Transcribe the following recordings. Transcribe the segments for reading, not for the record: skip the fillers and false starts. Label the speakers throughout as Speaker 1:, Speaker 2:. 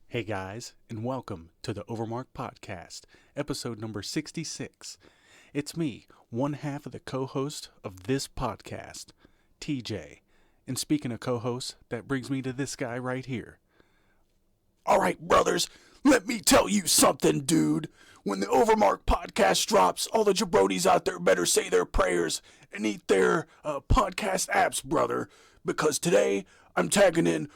Speaker 1: Hey guys, and welcome to the OverMark Podcast, episode number 66. It's me, one half of the co-host of this podcast, TJ. And speaking of co-hosts, that brings me to this guy right here. Alright, brothers, let me tell you something, dude. When the OverMark Podcast drops, all the jabronis out there better say their prayers and eat their podcast apps, brother. Because today, I'm tagging in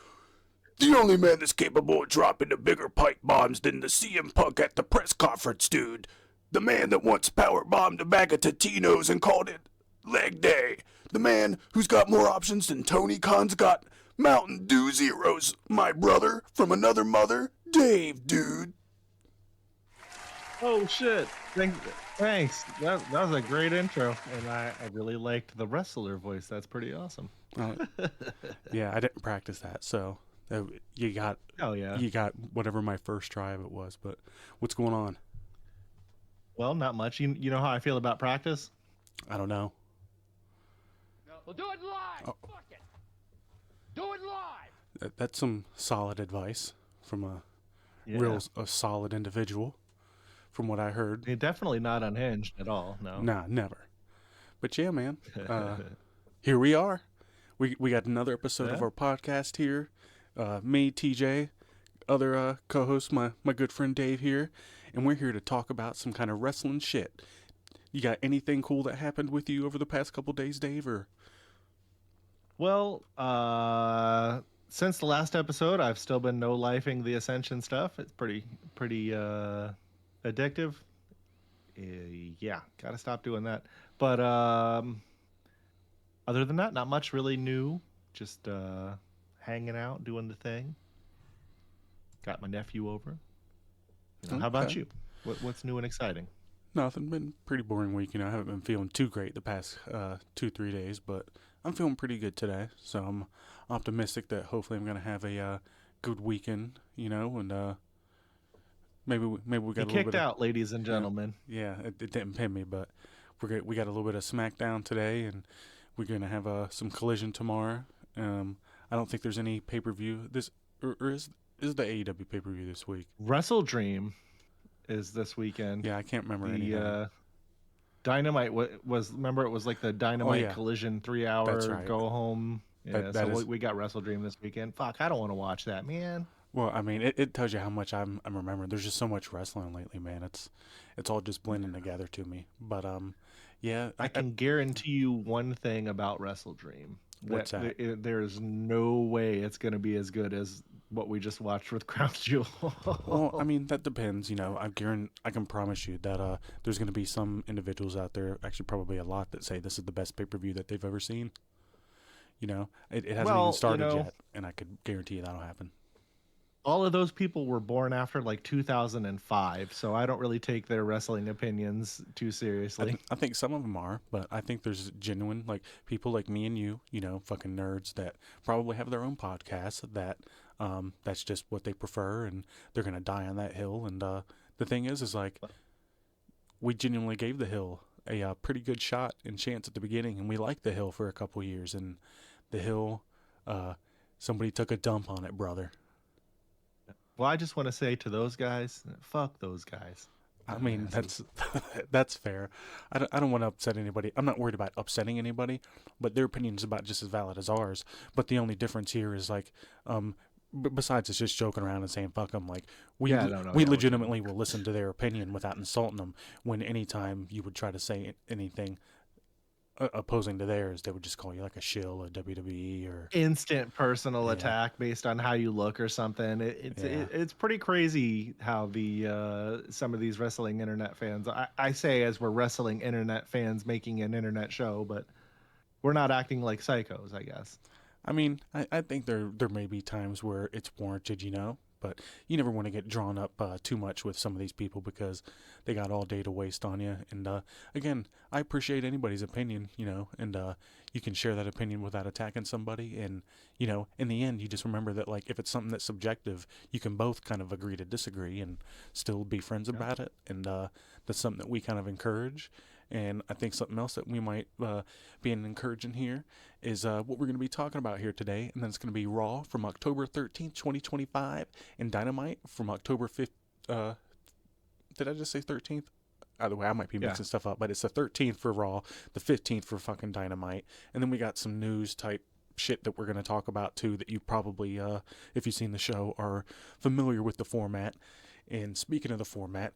Speaker 1: the only man that's capable of dropping the bigger pipe bombs than the CM Punk at the press conference, dude. The man that once power bombed a bag of Totino's and called it leg day. The man who's got more options than Tony Khan's got Mountain Dew Zeros. My brother from another mother, Dave, dude.
Speaker 2: Oh shit! Thanks. That was a great intro, and I really liked the wrestler voice. That's pretty awesome.
Speaker 1: Yeah, I didn't practice that, so you got whatever my first try of it was. But what's going on?
Speaker 2: Well, not much. You know how I feel about practice?
Speaker 1: I don't know.
Speaker 3: Well, do it live. Oh. Fuck it. Do it live.
Speaker 1: That's some solid advice from a solid individual. From what I heard,
Speaker 2: You're definitely not unhinged at all. No.
Speaker 1: Nah, never. But yeah, man. Here we are. We got another episode of our podcast here. Me, TJ, other co-host, my good friend Dave here, and we're here to talk about some kind of wrestling shit. You got anything cool that happened with you over the past couple days, Dave? Or
Speaker 2: well, since the last episode, I've still been no-lifing the Ascension stuff. It's pretty addictive. Yeah, gotta stop doing that. But other than that, not much really new. Just hanging out, doing the thing. Got my nephew over. How about you? What's new and exciting?
Speaker 1: Nothing. Been a pretty boring week. I haven't been feeling too great the past 2-3 days, but I'm feeling pretty good today. So I'm optimistic that hopefully I'm gonna have a good weekend. And maybe we got a little
Speaker 2: kicked out, ladies and gentlemen.
Speaker 1: Yeah, it didn't pin me, but we got a little bit of SmackDown today, and we're gonna have some Collision tomorrow. I don't think there's any pay-per-view this, or is the AEW pay-per-view this week?
Speaker 2: Wrestle Dream is this weekend.
Speaker 1: Yeah, I can't remember any.
Speaker 2: Dynamite was remember it was like the Dynamite Collision 3-hour go home. Yeah, we got Wrestle Dream this weekend. Fuck, I don't want to watch that, man.
Speaker 1: Well, I mean, it tells you how much I'm remembering. There's just so much wrestling lately, man. It's all just blending together to me. But yeah,
Speaker 2: I can guarantee you one thing about Wrestle Dream.
Speaker 1: What's that?
Speaker 2: There's no way it's going to be as good as what we just watched with Crown Jewel.
Speaker 1: Well, I mean, that depends. I can promise you that there's going to be some individuals out there, actually probably a lot, that say this is the best pay-per-view that they've ever seen. It hasn't even started yet, and I could guarantee you that'll happen.
Speaker 2: All of those people were born after like 2005, so I don't really take their wrestling opinions too seriously.
Speaker 1: I think some of them are, but I think there's genuine, like, people like me and you, fucking nerds that probably have their own podcasts that that's just what they prefer, and they're gonna die on that hill. And the thing is like, we genuinely gave the hill a pretty good shot and chance at the beginning, and we liked the hill for a couple years, and the hill, somebody took a dump on it, brother.
Speaker 2: Well, I just want to say to those guys, fuck those guys.
Speaker 1: I mean, that's fair. I don't want to upset anybody. I'm not worried about upsetting anybody, but their opinion is about just as valid as ours. But the only difference here is like, besides it's just joking around and saying fuck them, like we legitimately will listen to their opinion without insulting them. When anytime you would try to say anything opposing to theirs, they would just call you like a shill, a WWE, or
Speaker 2: instant personal attack based on how you look or something. It's pretty crazy how the some of these wrestling internet fans, I say as we're wrestling internet fans making an internet show, but we're not acting like psychos, I guess.
Speaker 1: I mean, I think there may be times where it's warranted, but you never want to get drawn up too much with some of these people because they got all day to waste on you. And again, I appreciate anybody's opinion, and you can share that opinion without attacking somebody. And, in the end, you just remember that, like, if it's something that's subjective, you can both kind of agree to disagree and still be friends about it. And that's something that we kind of encourage. And I think something else that we might be encouraging here is what we're going to be talking about here today. And then it's going to be Raw from October 13th, 2025, and Dynamite from October 5th. Did I just say 13th? Either way, I might be mixing stuff up, but it's the 13th for Raw, the 15th for fucking Dynamite. And then we got some news type shit that we're going to talk about too that you probably, if you've seen the show, are familiar with the format. And speaking of the format,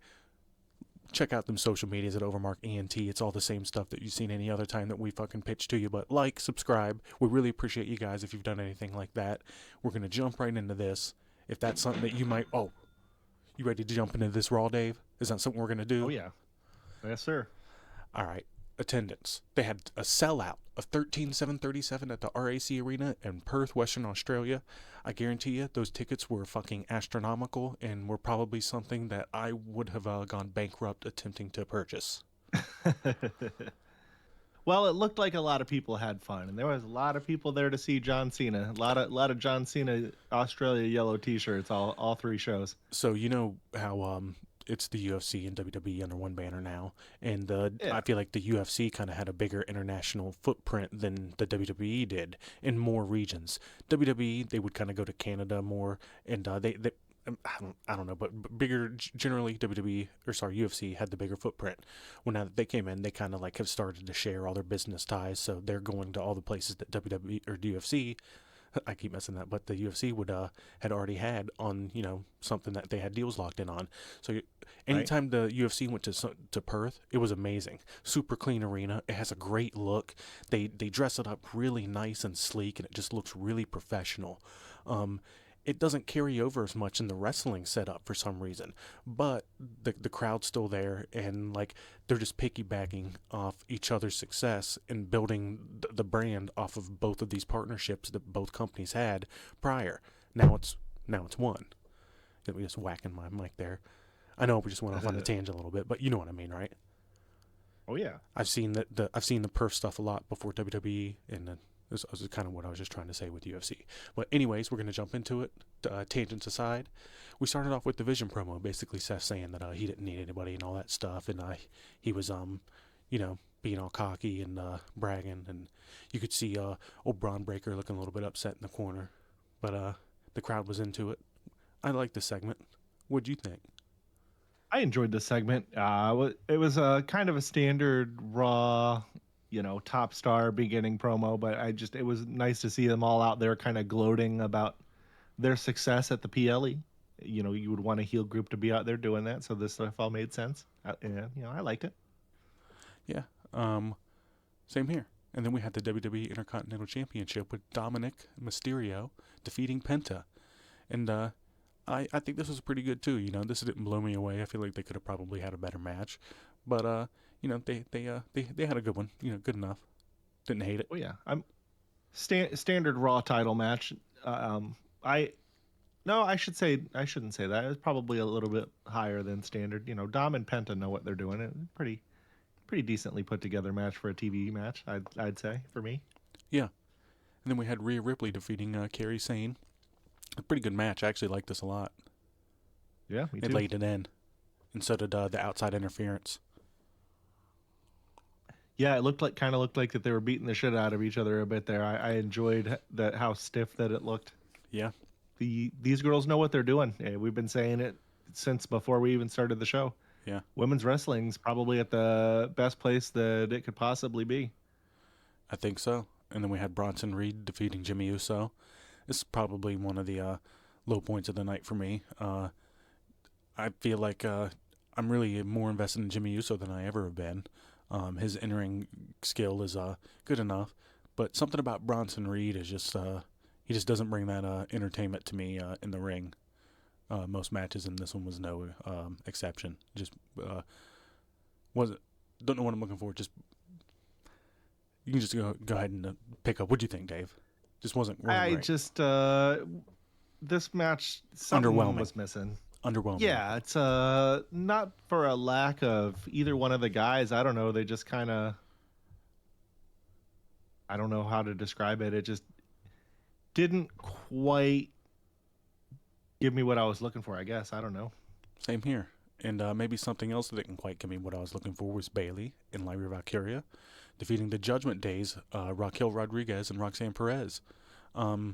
Speaker 1: check out them social medias at OverMark ENT. It's all the same stuff that you've seen any other time that we fucking pitch to you. But like, subscribe. We really appreciate you guys if you've done anything like that. We're going to jump right into this. If that's something that you might... Oh, you ready to jump into this Raw, Dave? Is that something we're going to do?
Speaker 2: Oh, yeah. Yes, sir.
Speaker 1: All right. Attendance. They had a sellout of 13,737 at the RAC Arena in Perth, Western Australia. I guarantee you those tickets were fucking astronomical and were probably something that I would have gone bankrupt attempting to purchase.
Speaker 2: Well, it looked like a lot of people had fun, and there was a lot of people there to see John Cena. A lot of John Cena Australia yellow T-shirts all three shows.
Speaker 1: So you know how it's the UFC and WWE under one banner now, and I feel like the UFC kind of had a bigger international footprint than the WWE did in more regions. WWE, they would kind of go to Canada more, and they I don't know, but bigger generally. UFC had the bigger footprint. Well, now that they came in, they kind of like have started to share all their business ties, so they're going to all the places that WWE or UFC. I keep messing that, but the UFC would had already had on, you know, something that they had deals locked in on. So anytime the UFC went to Perth, it was amazing. Super clean arena. It has a great look. They dress it up really nice and sleek, and it just looks really professional. It doesn't carry over as much in the wrestling setup for some reason, but the crowd's still there, and like they're just piggybacking off each other's success and building the brand off of both of these partnerships that both companies had prior. Now it's one. We just whacking my mic there. I know we just went off on a tangent a little bit, but you know what I mean, right?
Speaker 2: Oh yeah,
Speaker 1: I've seen the Perth stuff a lot before WWE, and this is kind of what I was just trying to say with UFC. But anyways, we're going to jump into it. Tangents aside, we started off with the Vision promo, basically Seth saying that he didn't need anybody and all that stuff, and he was you know, being all cocky and bragging, and you could see old Braun Breaker looking a little bit upset in the corner, but the crowd was into it. I liked the segment. What'd you think?
Speaker 2: I enjoyed this segment. It was a kind of a standard Raw, you know, top star beginning promo, but it was nice to see them all out there kind of gloating about their success at the PLE. You know, you would want a heel group to be out there doing that, so this stuff all made sense. You know, I liked it. Yeah,
Speaker 1: same here. And then we had the WWE Intercontinental Championship with Dominic Mysterio defeating Penta, and I think this was pretty good too. You know, this didn't blow me away. I feel like they could have probably had a better match, but you know, they had a good one. You know, good enough. Didn't hate it.
Speaker 2: Oh yeah, standard Raw title match. I shouldn't say that. It was probably a little bit higher than standard. You know, Dom and Penta know what they're doing. It pretty decently put together match for a TV match. I'd say for me.
Speaker 1: Yeah, and then we had Rhea Ripley defeating Kairi Sane. A pretty good match. I actually liked this a lot.
Speaker 2: Yeah, me too.
Speaker 1: It laid it in, and so did the outside interference.
Speaker 2: Yeah, it kind of looked like that they were beating the shit out of each other a bit there. I enjoyed how stiff that it looked.
Speaker 1: Yeah.
Speaker 2: These girls know what they're doing. We've been saying it since before we even started the show.
Speaker 1: Yeah.
Speaker 2: Women's wrestling's probably at the best place that it could possibly be.
Speaker 1: I think so. And then we had Bronson Reed defeating Jimmy Uso. This is probably one of the low points of the night for me. I feel like I'm really more invested in Jimmy Uso than I ever have been. His in-ring skill is good enough, but something about Bronson Reed is just he just doesn't bring that entertainment to me in the ring. Most matches, and this one was no exception. Just don't know what I'm looking for. Just you can just go ahead and pick up. What do you think, Dave? Just wasn't right.
Speaker 2: This match something was missing.
Speaker 1: Underwhelming.
Speaker 2: Yeah, it's not for a lack of either one of the guys. I don't know. They just kind of, I don't know how to describe it. It just didn't quite give me what I was looking for, I guess. I don't know.
Speaker 1: Same here. And maybe something else that didn't quite give me what I was looking for was Bayley and Lyra Valkyria defeating the Judgment Days, Raquel Rodriguez and Roxanne Perez. I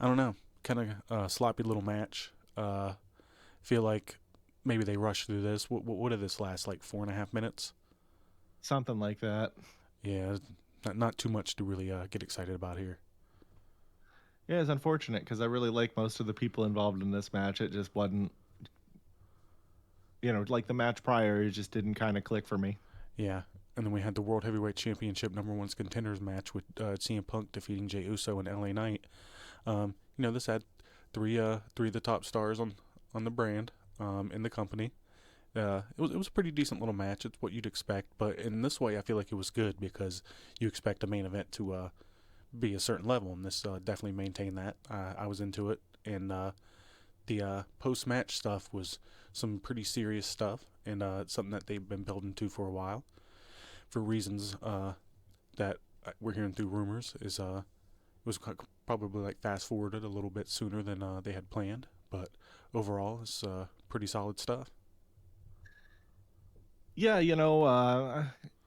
Speaker 1: don't know, kind of sloppy little match. Feel like maybe they rushed through this. What did this last, like 4.5 minutes?
Speaker 2: Something like that.
Speaker 1: Yeah, not too much to really get excited about here.
Speaker 2: Yeah, it's unfortunate because I really like most of the people involved in this match. It just wasn't, like the match prior, it just didn't kind of click for me.
Speaker 1: Yeah, and then we had the World Heavyweight Championship #1 contenders match with CM Punk defeating Jey Uso and LA Knight. This had three of the top stars on the brand in the company. It was a pretty decent little match. It's what you'd expect, but in this way, I feel like it was good because you expect a main event to be a certain level, and this definitely maintained that. I was into it, and the post-match stuff was some pretty serious stuff, and something that they've been building to for a while, for reasons that we're hearing through rumors. It was probably like fast-forwarded a little bit sooner than they had planned, but overall, it's pretty solid stuff.
Speaker 2: Yeah,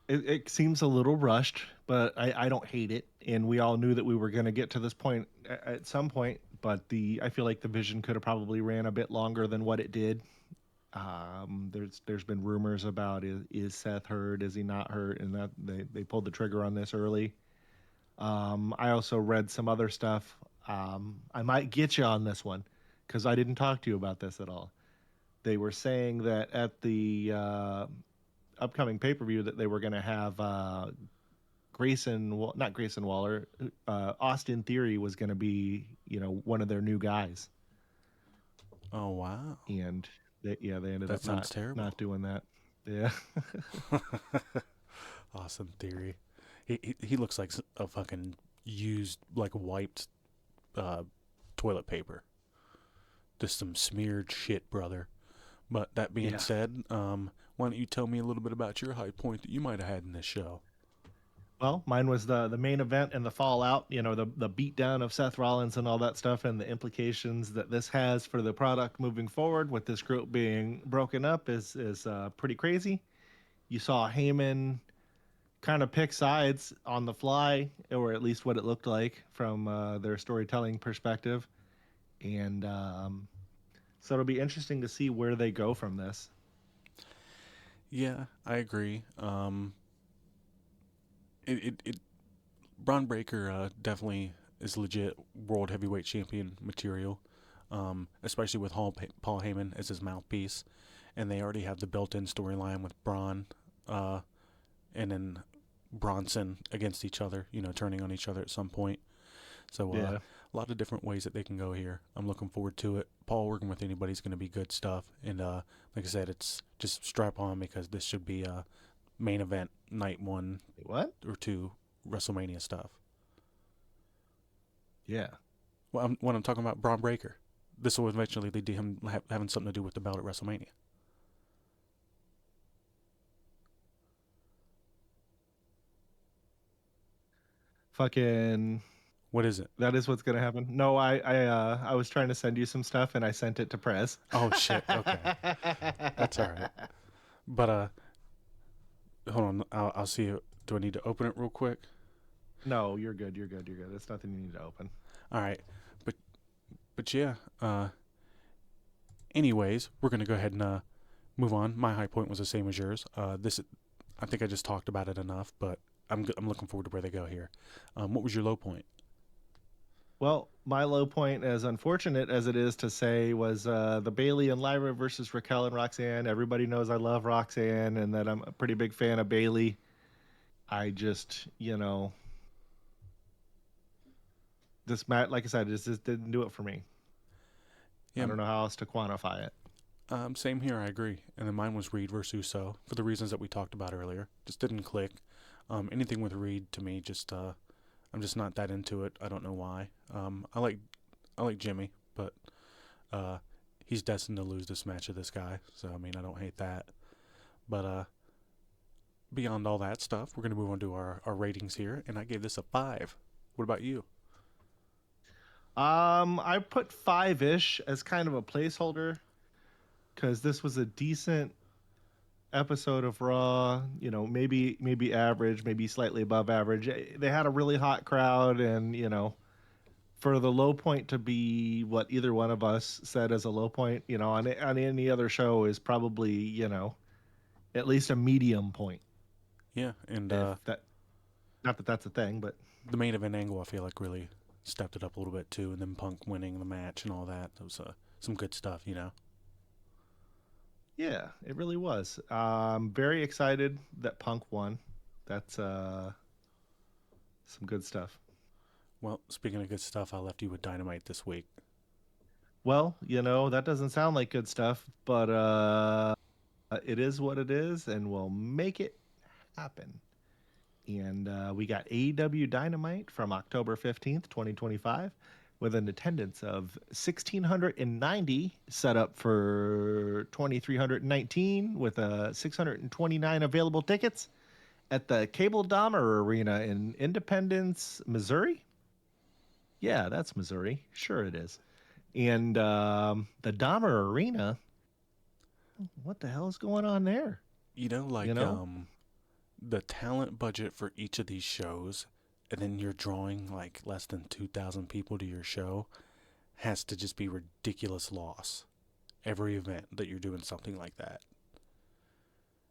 Speaker 2: it seems a little rushed, but I don't hate it. And we all knew that we were going to get to this point at some point, but I feel like the vision could have probably ran a bit longer than what it did. There's been rumors about is Seth hurt? Is he not hurt? And that they pulled the trigger on this early. I also read some other stuff. I might get you on this one because I didn't talk to you about this at all. They were saying that at the upcoming pay-per-view that they were going to have not Grayson Waller, Austin Theory was going to be, one of their new guys.
Speaker 1: Oh, wow.
Speaker 2: And they ended
Speaker 1: up
Speaker 2: not doing that. Yeah.
Speaker 1: Austin Theory. He looks like a fucking used, like wiped toilet paper. Just some smeared shit, brother. But that being said, why don't you tell me a little bit about your high point that you might have had in this show?
Speaker 2: Well, mine was the main event and the fallout, the beatdown of Seth Rollins and all that stuff, and the implications that this has for the product moving forward with this group being broken up is pretty crazy. You saw Heyman kind of pick sides on the fly, or at least what it looked like from their storytelling perspective. And so it'll be interesting to see where they go from this.
Speaker 1: Yeah, I agree. Braun Breaker definitely is legit World Heavyweight Champion material, especially with Paul Heyman as his mouthpiece. And they already have the built-in storyline with Braun and then Bronson against each other, turning on each other at some point. So a lot of different ways that they can go here. I'm looking forward to it. Paul working with anybody is going to be good stuff. And like I said, it's just strap on because this should be main event night 1 or 2 WrestleMania stuff.
Speaker 2: Yeah.
Speaker 1: Well, when I'm talking about Braun Breaker, this will eventually lead to him having something to do with the belt at WrestleMania.
Speaker 2: Fucking.
Speaker 1: What is it?
Speaker 2: That is what's gonna happen. No, I was trying to send you some stuff and I sent it to Prez.
Speaker 1: Oh shit. Okay, that's all right. But hold on. I'll see it. Do I need to open it real quick?
Speaker 2: No, you're good. It's nothing you need to open.
Speaker 1: All right, but yeah. Anyways, we're gonna go ahead and move on. My high point was the same as yours. I think I just talked about it enough, but I'm looking forward to where they go here. What was your low point?
Speaker 2: Well, my low point, as unfortunate as it is to say, was the Bayley and Lyra versus Raquel and Roxanne. Everybody knows I love Roxanne and that I'm a pretty big fan of Bayley. I just, this match, like I said, just didn't do it for me. Yeah. I don't know how else to quantify it.
Speaker 1: Same here, I agree. And then mine was Reed versus Uso for the reasons that we talked about earlier. Just didn't click. Anything with Reed to me, just I'm just not that into it. I don't know why. I like Jimmy, but he's destined to lose this match to this guy. So I mean, I don't hate that. But beyond all that stuff, we're gonna move on to our ratings here, and I gave this a 5. What about you?
Speaker 2: I put 5-ish as kind of a placeholder. because this was a decent episode of Raw. You know, maybe average, maybe slightly above average. They had a really hot crowd, and for the low point to be what either one of us said as a low point, on any other show is probably at least a medium point.
Speaker 1: Yeah, and
Speaker 2: If that, not that that's a thing, but
Speaker 1: the main event angle, I feel like, really stepped it up a little bit too, and then Punk winning the match and all that. That was some good stuff,
Speaker 2: yeah, it really was. Very excited that Punk won. That's some good stuff.
Speaker 1: Well, speaking of good stuff, I left you with Dynamite this week.
Speaker 2: Well, that doesn't sound like good stuff, but it is what it is, and we'll make it happen. And we got AEW Dynamite from October 15th, 2025, with an attendance of 1,690, set up for 2,319, with 629 available tickets at the Cable Dahmer Arena in Independence, Missouri. Yeah, that's Missouri. Sure it is. And the Dahmer Arena, what the hell is going on there?
Speaker 1: The talent budget for each of these shows, and then you're drawing like less than 2,000 people to your show, has to just be ridiculous loss. Every event that you're doing something like that.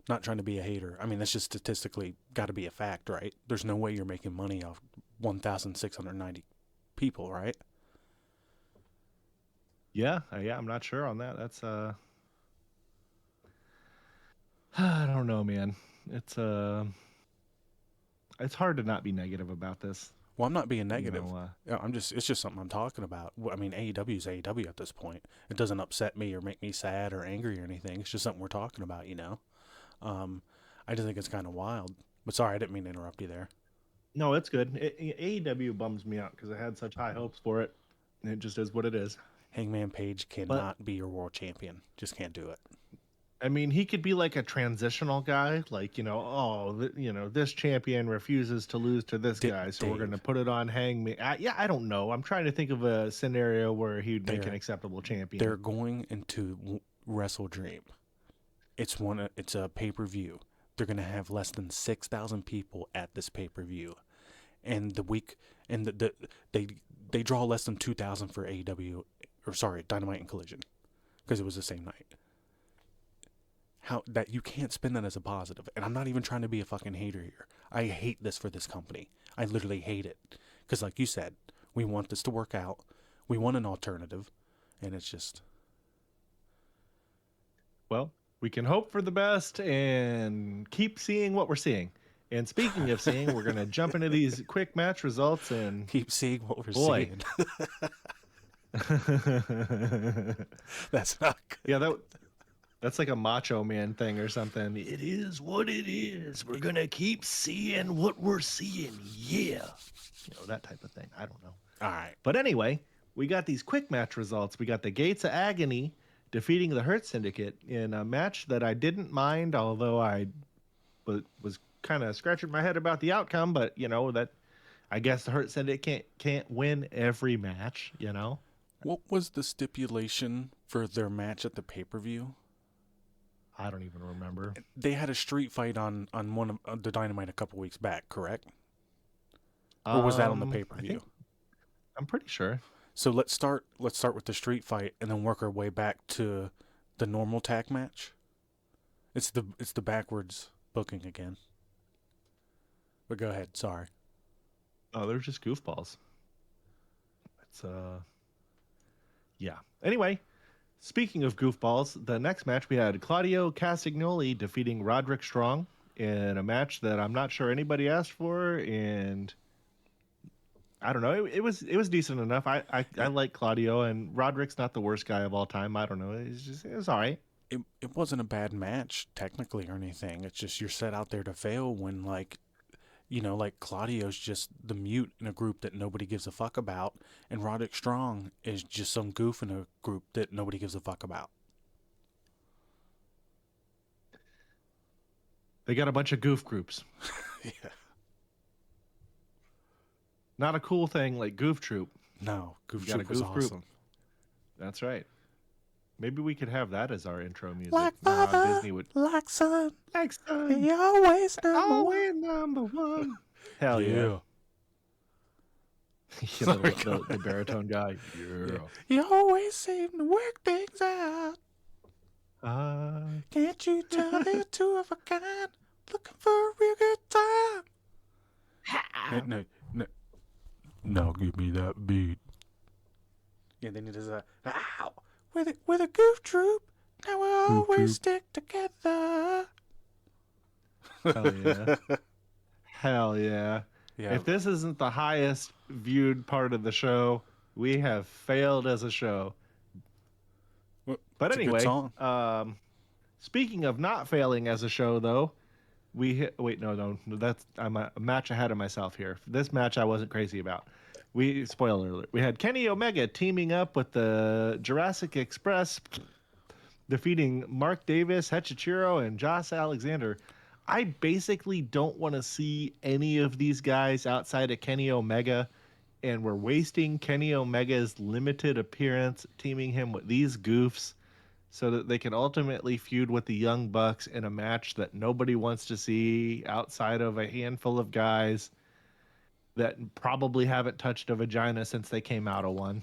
Speaker 1: Not trying to be a hater. I mean, that's just statistically got to be a fact, right? There's no way you're making money off 1,690 people, right?
Speaker 2: Yeah, I'm not sure on that. That's I don't know, man. It's hard to not be negative about this.
Speaker 1: Well, I'm not being negative. It's just something I'm talking about. I mean, AEW is AEW at this point. It doesn't upset me or make me sad or angry or anything. It's just something we're talking about, I just think it's kind of wild. But sorry, I didn't mean to interrupt you there.
Speaker 2: No, it's good. AEW bums me out because I had such high hopes for it. And it just is what it is.
Speaker 1: Hangman Page cannot be your world champion. Just can't do it.
Speaker 2: I mean, he could be like a transitional guy, like, this champion refuses to lose to this guy, so we're going to put it on Hangman. I don't know. I'm trying to think of a scenario where he'd make an acceptable champion.
Speaker 1: They're going into Wrestle Dream. It's a pay-per-view. They're going to have less than 6,000 people at this pay-per-view. And they draw less than 2,000 for Dynamite and Collision, because it was the same night. How that you can't spin that as a positive. And I'm not even trying to be a fucking hater here. I hate this for this company. I literally hate it. Because like you said, we want this to work out. We want an alternative. And it's just...
Speaker 2: Well, we can hope for the best and keep seeing what we're seeing. And speaking of seeing, we're going to jump into these quick match results and...
Speaker 1: Keep seeing what we're seeing. That's not good.
Speaker 2: Yeah, that's like a Macho Man thing or something. It is what it is. We're going to keep seeing what we're seeing. Yeah. That type of thing. I don't know.
Speaker 1: All right.
Speaker 2: But anyway, we got these quick match results. We got the Gates of Agony defeating the Hurt Syndicate in a match that I didn't mind, although I was kind of scratching my head about the outcome. But, that I guess the Hurt Syndicate can't win every match,
Speaker 1: What was the stipulation for their match at the pay-per-view?
Speaker 2: I don't even remember.
Speaker 1: They had a street fight on one of the Dynamite a couple weeks back, correct? Or was that on the pay-per-view?
Speaker 2: I'm pretty sure.
Speaker 1: So let's start with the street fight and then work our way back to the normal tag match. It's the backwards booking again. But go ahead, sorry.
Speaker 2: Oh, they're just goofballs. It's yeah. Anyway, speaking of goofballs, the next match we had Claudio Castagnoli defeating Roderick Strong in a match that I'm not sure anybody asked for, and I don't know. It was decent enough. I like Claudio, and Roderick's not the worst guy of all time. I don't know. It was all right.
Speaker 1: It wasn't a bad match technically or anything. It's just you're set out there to fail when like Claudio's just the mute in a group that nobody gives a fuck about, and Roderick Strong is just some goof in a group that nobody gives a fuck about.
Speaker 2: They got a bunch of goof groups.
Speaker 1: Yeah.
Speaker 2: Not a cool thing like Goof Troop.
Speaker 1: No, Goof Troop was awesome.
Speaker 2: That's right. Maybe we could have that as our intro music.
Speaker 1: Like
Speaker 2: You know how
Speaker 1: father,
Speaker 2: Disney would
Speaker 1: like son,
Speaker 2: like son,
Speaker 1: he always
Speaker 2: always number one. Hell yeah. You know, the baritone guy. Yeah.
Speaker 1: You always seem to work things out. Can't you tell they're two of a kind? Looking for a real good time. No, give me that beat. Yeah, then it is a ow. We're the goof troop. Now we always stick together.
Speaker 2: Hell yeah. Hell yeah.
Speaker 1: Yeah.
Speaker 2: If this isn't the highest viewed part of the show, we have failed as a show. But
Speaker 1: it's
Speaker 2: anyway,
Speaker 1: a good song.
Speaker 2: Speaking of not failing as a show, though, I'm a match ahead of myself here. This match I wasn't crazy about. Spoiler alert, we had Kenny Omega teaming up with the Jurassic Express, defeating Mark Davis, Hechichiro, and Josh Alexander. I basically don't want to see any of these guys outside of Kenny Omega, and we're wasting Kenny Omega's limited appearance teaming him with these goofs so that they can ultimately feud with the Young Bucks in a match that nobody wants to see outside of a handful of guys that probably haven't touched a vagina since they came out of one.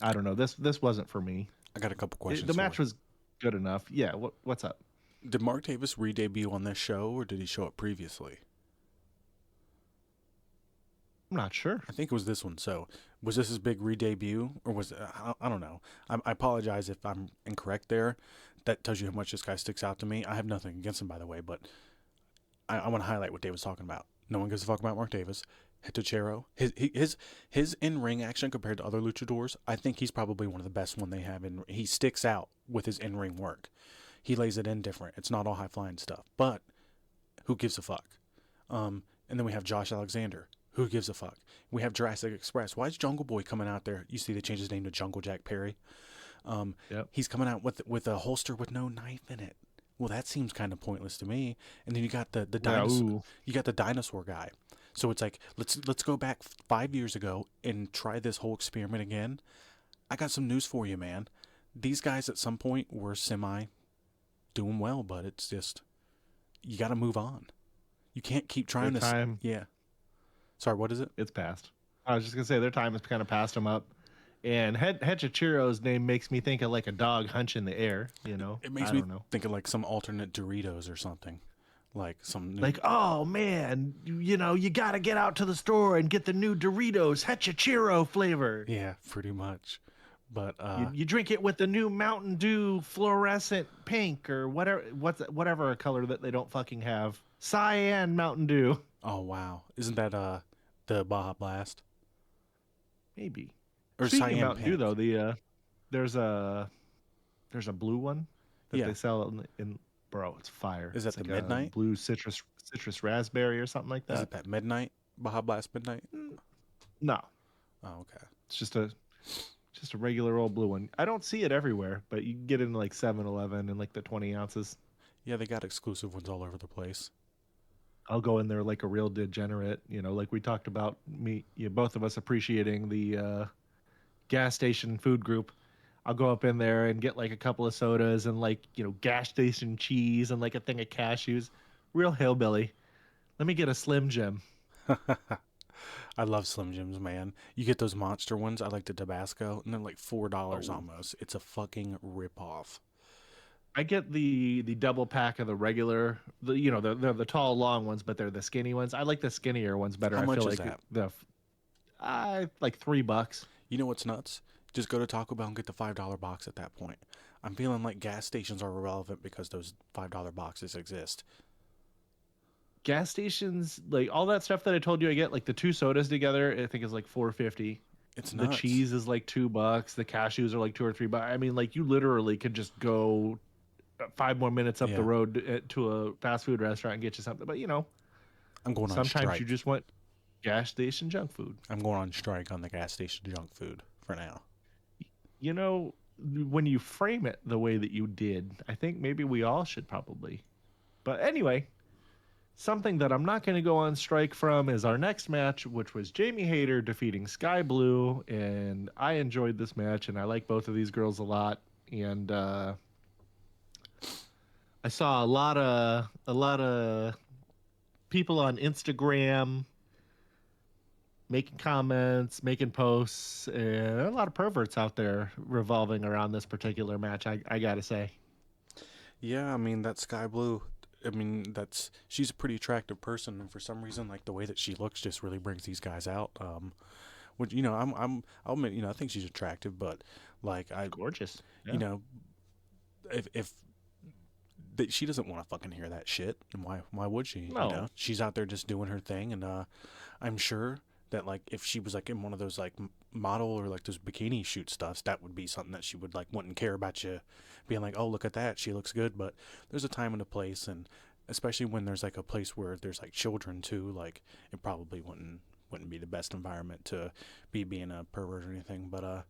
Speaker 2: I don't know. This wasn't for me.
Speaker 1: I got a couple questions.
Speaker 2: The match was good enough. Yeah, what's up?
Speaker 1: Did Mark Davis re-debut on this show, or did he show up previously?
Speaker 2: I'm not sure.
Speaker 1: I think it was this one. So, was this his big re-debut, or was it, I don't know. I apologize if I'm incorrect there. That tells you how much this guy sticks out to me. I have nothing against him, by the way, but I want to highlight what Dave was talking about. No one gives a fuck about Mark Davis. Hechichiro, his in-ring action compared to other luchadors, I think he's probably one of the best one they have. He sticks out with his in-ring work. He lays it in different. It's not all high-flying stuff, but who gives a fuck? And then we have Josh Alexander. Who gives a fuck? We have Jurassic Express. Why is Jungle Boy coming out there? You see they changed his name to Jungle Jack Perry.
Speaker 2: Yep.
Speaker 1: He's coming out with a holster with no knife in it. Well, that seems kind of pointless to me. And then you got the dinosaur. You got the dinosaur guy. So it's like let's go back 5 years ago and try this whole experiment again. I got some news for you, man. These guys at some point were semi doing well, but it's just you got to move on. You can't keep trying
Speaker 2: their
Speaker 1: this.
Speaker 2: Time,
Speaker 1: yeah. Sorry, what is it?
Speaker 2: It's past. I was just gonna say their time has kind of passed them up. And Hechichiro's name makes me think of like a dog hunch in the air. You know,
Speaker 1: It makes me think of like some alternate Doritos or something. Like some new...
Speaker 2: like, oh man, you know, you got to get out to the store and get the new Doritos Hechichiro flavor.
Speaker 1: Yeah, pretty much. But
Speaker 2: you drink it with the new Mountain Dew fluorescent pink or whatever color that they don't fucking have. Cyan Mountain Dew.
Speaker 1: Oh wow, isn't that the Baja Blast?
Speaker 2: Maybe.
Speaker 1: Or
Speaker 2: Speaking
Speaker 1: Cyan
Speaker 2: of Mountain
Speaker 1: Pink.
Speaker 2: Dew, though, there's a blue one that they sell in. Bro, it's fire.
Speaker 1: Is that
Speaker 2: it's
Speaker 1: the
Speaker 2: like
Speaker 1: Midnight?
Speaker 2: Blue citrus raspberry or something like that.
Speaker 1: Is it that Midnight? Baja Blast Midnight?
Speaker 2: No.
Speaker 1: Oh, okay.
Speaker 2: It's just a regular old blue one. I don't see it everywhere, but you can get it in like 7-Eleven in like the 20 ounces.
Speaker 1: Yeah, they got exclusive ones all over the place.
Speaker 2: I'll go in there like a real degenerate, you know, like we talked about both of us appreciating the gas station food group. I'll go up in there and get like a couple of sodas and like, you know, gas station cheese and like a thing of cashews. Real hillbilly. Let me get a Slim Jim.
Speaker 1: I love Slim Jims, man. You get those monster ones. I like the Tabasco, and they're like $4 almost. It's a fucking ripoff.
Speaker 2: I get the double pack of the regular, they're the tall, long ones, but they're the skinny ones. I like the skinnier ones better.
Speaker 1: How much
Speaker 2: feel
Speaker 1: is
Speaker 2: like
Speaker 1: that?
Speaker 2: Like $3.
Speaker 1: You know what's nuts? Just go to Taco Bell and get the $5 box at that point. I'm feeling like gas stations are irrelevant because those $5 boxes exist.
Speaker 2: Gas stations, like all that stuff that I told you I get, like the 2 sodas together, I think is like $4.50.
Speaker 1: It's nuts.
Speaker 2: The cheese is like $2. The cashews are like $2 or $3. I mean, like you literally could just go 5 more minutes up the road to a fast food restaurant and get you something. But you know,
Speaker 1: I'm going on
Speaker 2: sometimes
Speaker 1: strike.
Speaker 2: you just want gas station junk food.
Speaker 1: I'm going on strike on the gas station junk food for now.
Speaker 2: You know, when you frame it the way that you did, I think maybe we all should probably. But anyway, something that I'm not going to go on strike from is our next match, which was Jamie Hayter defeating Sky Blue. And I enjoyed this match, and I like both of these girls a lot. and I saw a lot of people on Instagram making comments, making posts, and a lot of perverts out there revolving around this particular match. I gotta say.
Speaker 1: Yeah, I mean that Sky Blue. I mean she's a pretty attractive person, and for some reason, like the way that she looks just really brings these guys out. Which I'll admit, I think she's attractive, but like
Speaker 2: Gorgeous. Yeah.
Speaker 1: If she doesn't want to fucking hear that shit, and why would she?
Speaker 2: No.
Speaker 1: She's out there just doing her thing, and I'm sure that like if she was like in one of those like model or like those bikini shoot stuffs, that would be something that she would like wouldn't care about you being like, oh, look at that, she looks good. But there's a time and a place, and especially when there's like a place where there's like children too, like it probably wouldn't be the best environment to be being a pervert or anything. But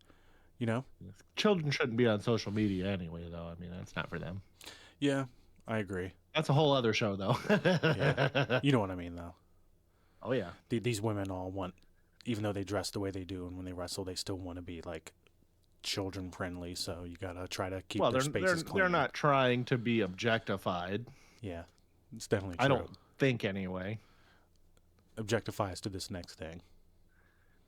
Speaker 2: Children shouldn't be on social media anyway, though. I mean, that's not for them.
Speaker 1: Yeah, I agree.
Speaker 2: That's a whole other show, though.
Speaker 1: Yeah. You know what I mean, though.
Speaker 2: Oh, yeah.
Speaker 1: These women all want, even though they dress the way they do, and when they wrestle, they still want to be like children friendly. So you gotta try to keep their spaces clean.
Speaker 2: They're not trying to be objectified.
Speaker 1: Yeah, it's definitely true.
Speaker 2: I don't think anyway.
Speaker 1: Objectify us to this next thing.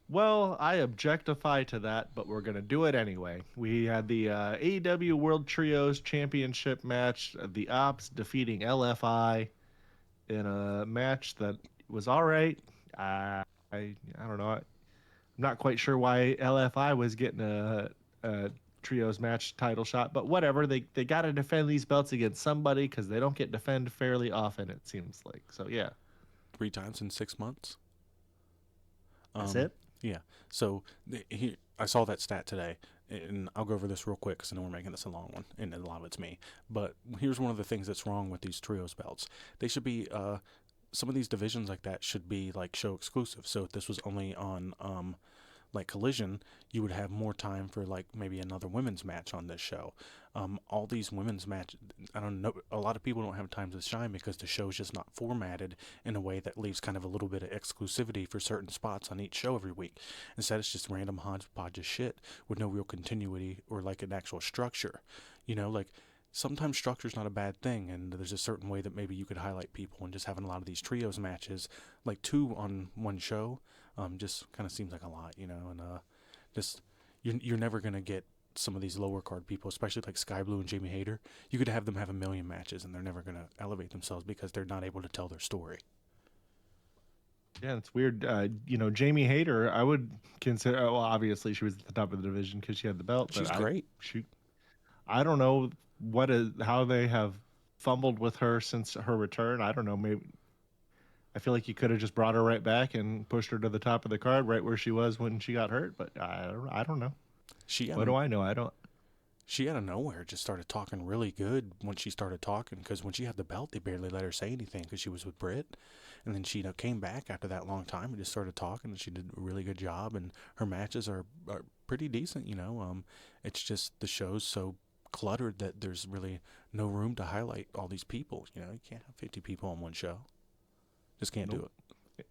Speaker 2: Well, I objectify to that, but we're going to do it anyway. We had the AEW World Trios Championship match, the Ops defeating LFI in a match that was all right. I don't know. I'm not quite sure why LFI was getting a Trios match title shot, but whatever. They got to defend these belts against somebody because they don't get defended fairly often, it seems like. So, yeah.
Speaker 1: 3 times in 6 months.
Speaker 2: That's it?
Speaker 1: Yeah. So I saw that stat today, and I'll go over this real quick because I know we're making this a long one, and a lot of it's me. But here's one of the things that's wrong with these trios belts. They should be some of these divisions like that should be like show exclusive. So if this was only on like Collision, you would have more time for like maybe another women's match on this show. All these women's matches, I don't know, a lot of people don't have time to shine because the show's just not formatted in a way that leaves kind of a little bit of exclusivity for certain spots on each show every week. Instead, it's just random hodgepodge of shit with no real continuity or like an actual structure. Like sometimes structure's not a bad thing, and there's a certain way that maybe you could highlight people, and just having a lot of these trios matches, like 2 on one show, just kind of seems like a lot, and just you're never gonna get some of these lower card people, especially like Sky Blue and Jamie Hayter. You could have them have a million matches, and they're never gonna elevate themselves because they're not able to tell their story.
Speaker 2: Yeah, it's weird. Jamie Hayter, I would consider. Well, obviously she was at the top of the division because she had the belt.
Speaker 1: She's great.
Speaker 2: I don't know how they have fumbled with her since her return. I don't know. Maybe I feel like you could have just brought her right back and pushed her to the top of the card, right where she was when she got hurt. But I don't know. What do I know? I don't.
Speaker 1: She out of nowhere just started talking really good when she started talking, because when she had the belt, they barely let her say anything because she was with Britt. And then she came back after that long time and just started talking, and she did a really good job. And her matches are pretty decent, It's just the show's so cluttered that there's really no room to highlight all these people. You can't have 50 people on one show. Just can't do it.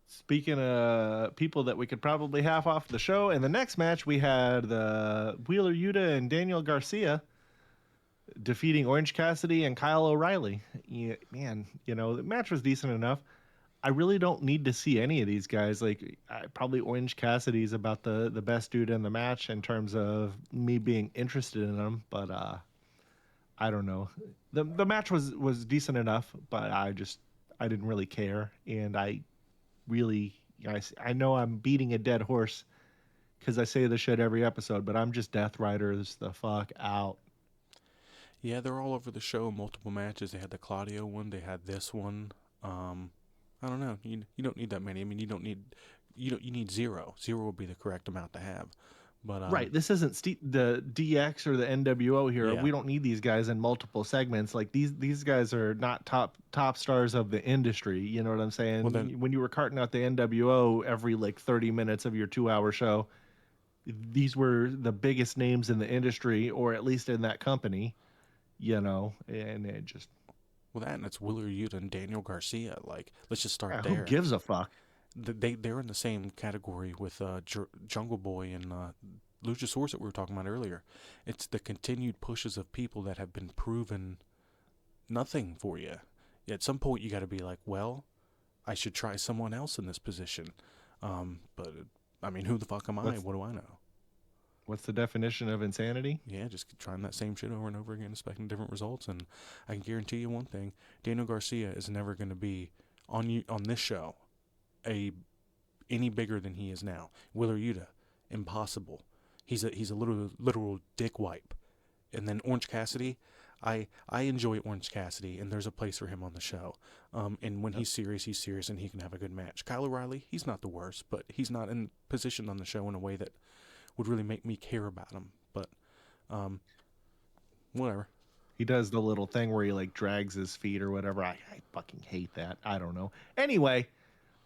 Speaker 2: Speaking of people that we could probably half off the show, in the next match we had the Wheeler Yuta and Daniel Garcia defeating Orange Cassidy and Kyle O'Reilly. Yeah, man, the match was decent enough. I really don't need to see any of these guys. Like, probably Orange Cassidy's about the best dude in the match in terms of me being interested in him, but I don't know. The match was decent enough, but I didn't really care, and I know I'm beating a dead horse because I say this shit every episode, but I'm just Death Riders the fuck out.
Speaker 1: Yeah, they're all over the show, multiple matches. They had the Claudio one, they had this one. I don't know. You don't need that many. I mean, you need 0. 0 would be the correct amount to have. But
Speaker 2: right, this isn't the DX or the NWO here.
Speaker 1: Yeah.
Speaker 2: We don't need these guys in multiple segments. Like these guys are not top stars of the industry. You know what I'm saying?
Speaker 1: Well, then,
Speaker 2: when you were carting out the NWO every 30 minutes of your 2-hour show, these were the biggest names in the industry, or at least in that company. And it just.
Speaker 1: Well, that, and it's Wheeler Yuta and Daniel Garcia. Like, let's just start
Speaker 2: there.
Speaker 1: there.
Speaker 2: Who gives a fuck?
Speaker 1: They're in the same category with Jungle Boy and Luchasaurus that we were talking about earlier. It's the continued pushes of people that have been proven nothing for you. At some point, you got to be like, well, I should try someone else in this position. But I mean, who the fuck am I? What do I know?
Speaker 2: What's the definition of insanity?
Speaker 1: Yeah, just trying that same shit over and over again, expecting different results. And I can guarantee you one thing: Daniel Garcia is never going to be on this show any bigger than he is now. Wheeler Yuta, impossible. He's a literal dick wipe. And then Orange Cassidy, I enjoy Orange Cassidy, and there's a place for him on the show. And when he's serious, and he can have a good match. Kyle O'Reilly, he's not the worst, but he's not in position on the show in a way that would really make me care about him. But whatever.
Speaker 2: He does the little thing where he like drags his feet or whatever. I fucking hate that. I don't know. Anyway,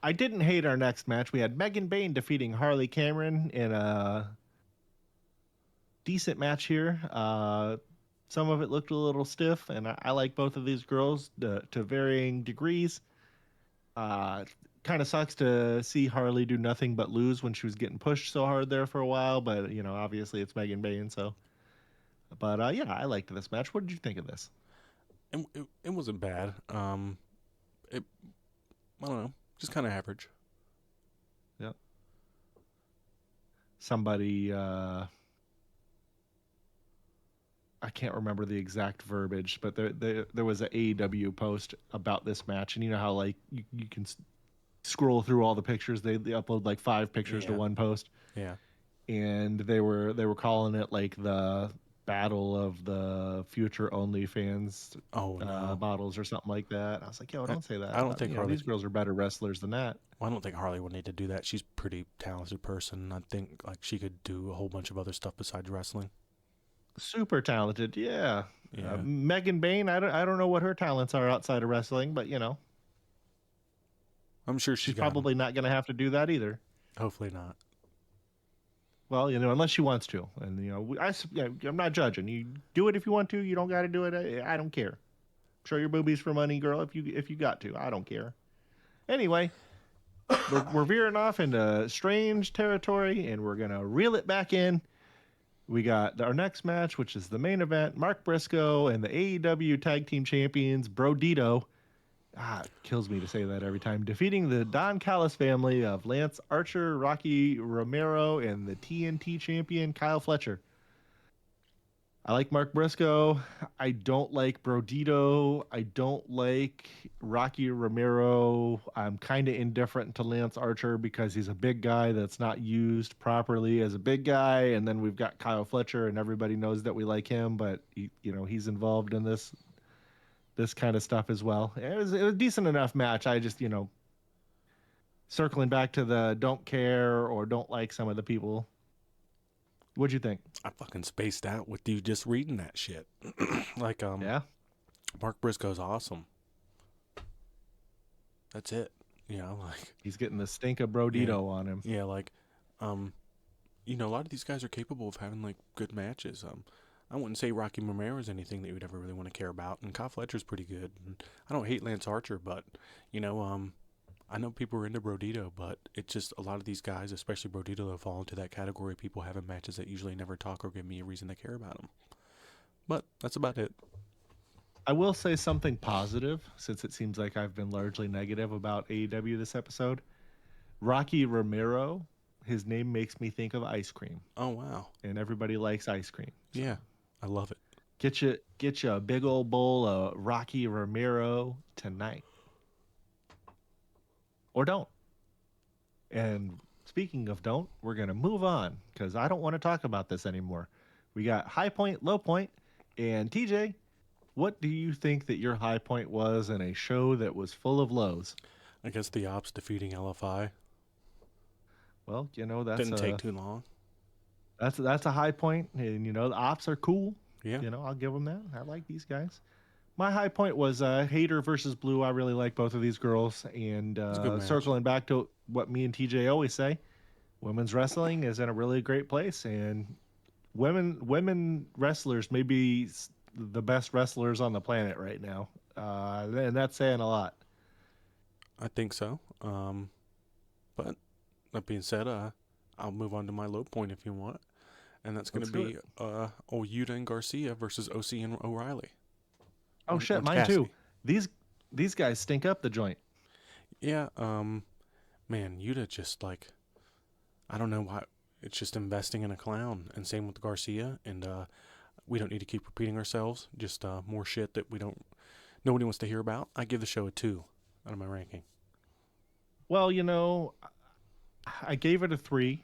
Speaker 2: I didn't hate our next match. We had Megan Bayne defeating Harley Cameron in a decent match here. Some of it looked a little stiff, and I like both of these girls to varying degrees. Kind of sucks to see Harley do nothing but lose when she was getting pushed so hard there for a while, but you know, obviously it's Megan Bayne, so. But yeah, I liked this match. What did you think of this?
Speaker 1: It wasn't bad. I don't know, just kind of average.
Speaker 2: Yep. Somebody, I can't remember the exact verbiage, but there was an AEW post about this match, and you know how like you can scroll through all the pictures. They upload like 5 pictures to one post.
Speaker 1: Yeah.
Speaker 2: And they were calling it like the battle of the future OnlyFans models or something like that. I was like, yo, don't say that.
Speaker 1: I don't think
Speaker 2: these girls are better wrestlers than that.
Speaker 1: Well, I don't think Harley would need to do that. She's a pretty talented person. I think like she could do a whole bunch of other stuff besides wrestling.
Speaker 2: Super talented, yeah.
Speaker 1: Yeah.
Speaker 2: Megan Bayne, I don't know what her talents are outside of wrestling, but you know,
Speaker 1: I'm sure
Speaker 2: she's probably not going to have to do that either.
Speaker 1: Hopefully not.
Speaker 2: Well, you know, unless she wants to, and you know, I'm not judging. You do it if you want to. You don't got to do it. I don't care. Show your boobies for money, girl. If you got to, I don't care. Anyway, we're veering off into strange territory, and we're gonna reel it back in. We got our next match, which is the main event: Mark Briscoe and the AEW Tag Team Champions, Brodito. It kills me to say that every time. Defeating the Don Callis family of Lance Archer, Rocky Romero, and the TNT champion, Kyle Fletcher. I like Mark Briscoe. I don't like Brodito. I don't like Rocky Romero. I'm kind of indifferent to Lance Archer because he's a big guy that's not used properly as a big guy. And then we've got Kyle Fletcher, and everybody knows that we like him, but he's involved in this kind of stuff as well. It was a decent enough match. I just, circling back to the don't care or don't like some of the people. What'd you think?
Speaker 1: I fucking spaced out with you just reading that shit.
Speaker 2: Yeah.
Speaker 1: Mark Briscoe's awesome. That's it.
Speaker 2: He's getting the stink of Brodito on him.
Speaker 1: Yeah, a lot of these guys are capable of having like good matches. I wouldn't say Rocky Romero is anything that you would ever really want to care about, and Kyle Fletcher's pretty good. And I don't hate Lance Archer, but I know people are into Brodito, but it's just a lot of these guys, especially Brodito, that fall into that category of people having matches that usually never talk or give me a reason to care about them. But that's about it.
Speaker 2: I will say something positive, since it seems like I've been largely negative about AEW this episode. Rocky Romero, his name makes me think of ice cream.
Speaker 1: Oh, wow.
Speaker 2: And everybody likes ice cream. So.
Speaker 1: Yeah, I love it.
Speaker 2: Get you a big old bowl of Rocky Romero tonight. Or don't. And speaking of don't, we're going to move on because I don't want to talk about this anymore. We got high point, low point, and TJ, what do you think that your high point was in a show that was full of lows?
Speaker 1: I guess the Ops defeating LFI.
Speaker 2: Well, that's
Speaker 1: didn't take too long.
Speaker 2: That's a high point, and the Ops are cool.
Speaker 1: Yeah.
Speaker 2: I'll give them that. I like these guys. My high point was Hater versus Blue. I really like both of these girls. And circling back to what me and TJ always say, women's wrestling is in a really great place. And women wrestlers may be the best wrestlers on the planet right now. And that's saying a lot.
Speaker 1: I think so. But that being said, I'll move on to my low point if you want. and that's going to be old Yuta and Garcia versus OC and O'Reilly.
Speaker 2: Oh shit, mine too. These guys stink up the joint.
Speaker 1: Yeah, man, Yuta just like, I don't know why, it's just investing in a clown, and same with Garcia, and we don't need to keep repeating ourselves, just more shit that nobody wants to hear about. I give the show a 2 out of my ranking.
Speaker 2: Well, I gave it a 3,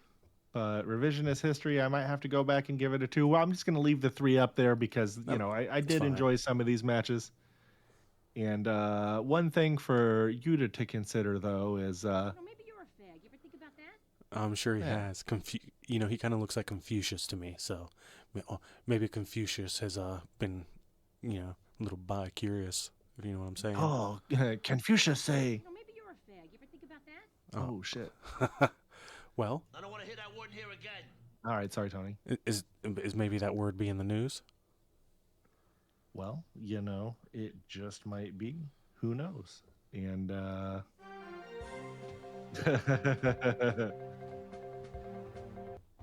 Speaker 2: but revisionist history, I might have to go back and give it a 2. Well, I'm just going to leave the 3 up there because, I did enjoy some of these matches. And one thing for you to consider, though, is...
Speaker 4: maybe you're a fag. You ever think about that?
Speaker 1: I'm sure he has. He kind of looks like Confucius to me, so maybe Confucius has been, a little bi-curious, if you know what I'm saying.
Speaker 2: Oh, Confucius say...
Speaker 4: maybe you're a fag. You ever think about that?
Speaker 2: Oh shit.
Speaker 1: Well...
Speaker 5: I don't want to hear that word here again.
Speaker 2: All right, sorry, Tony.
Speaker 1: Is maybe that word be in the news?
Speaker 2: Well, it just might be. Who knows? And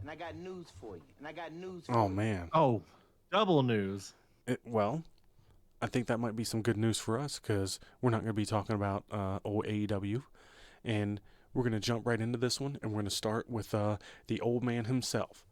Speaker 5: And I got news for you.
Speaker 1: Oh, man.
Speaker 2: Oh, double news.
Speaker 1: Well, I think that might be some good news for us, because we're not going to be talking about old AEW, and we're going to jump right into this one, and we're going to start with the old man himself.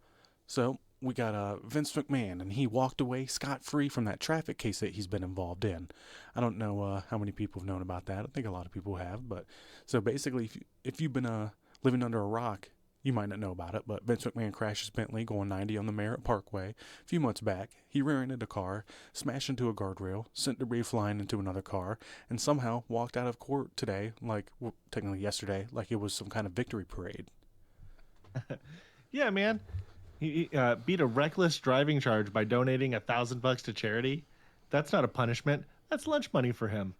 Speaker 1: So we got Vince McMahon, and he walked away scot-free from that traffic case that he's been involved in. I don't know how many people have known about that. I think a lot of people have. But so basically, if you've been living under a rock, you might not know about it, but Vince McMahon crashes Bentley going 90 on the Merritt Parkway. A few months back, he rear-ended a car, smashed into a guardrail, sent debris flying into another car, and somehow walked out of court today, technically yesterday, like it was some kind of victory parade.
Speaker 2: Yeah, man. He beat a reckless driving charge by donating $1,000 to charity. That's not a punishment. That's lunch money for him.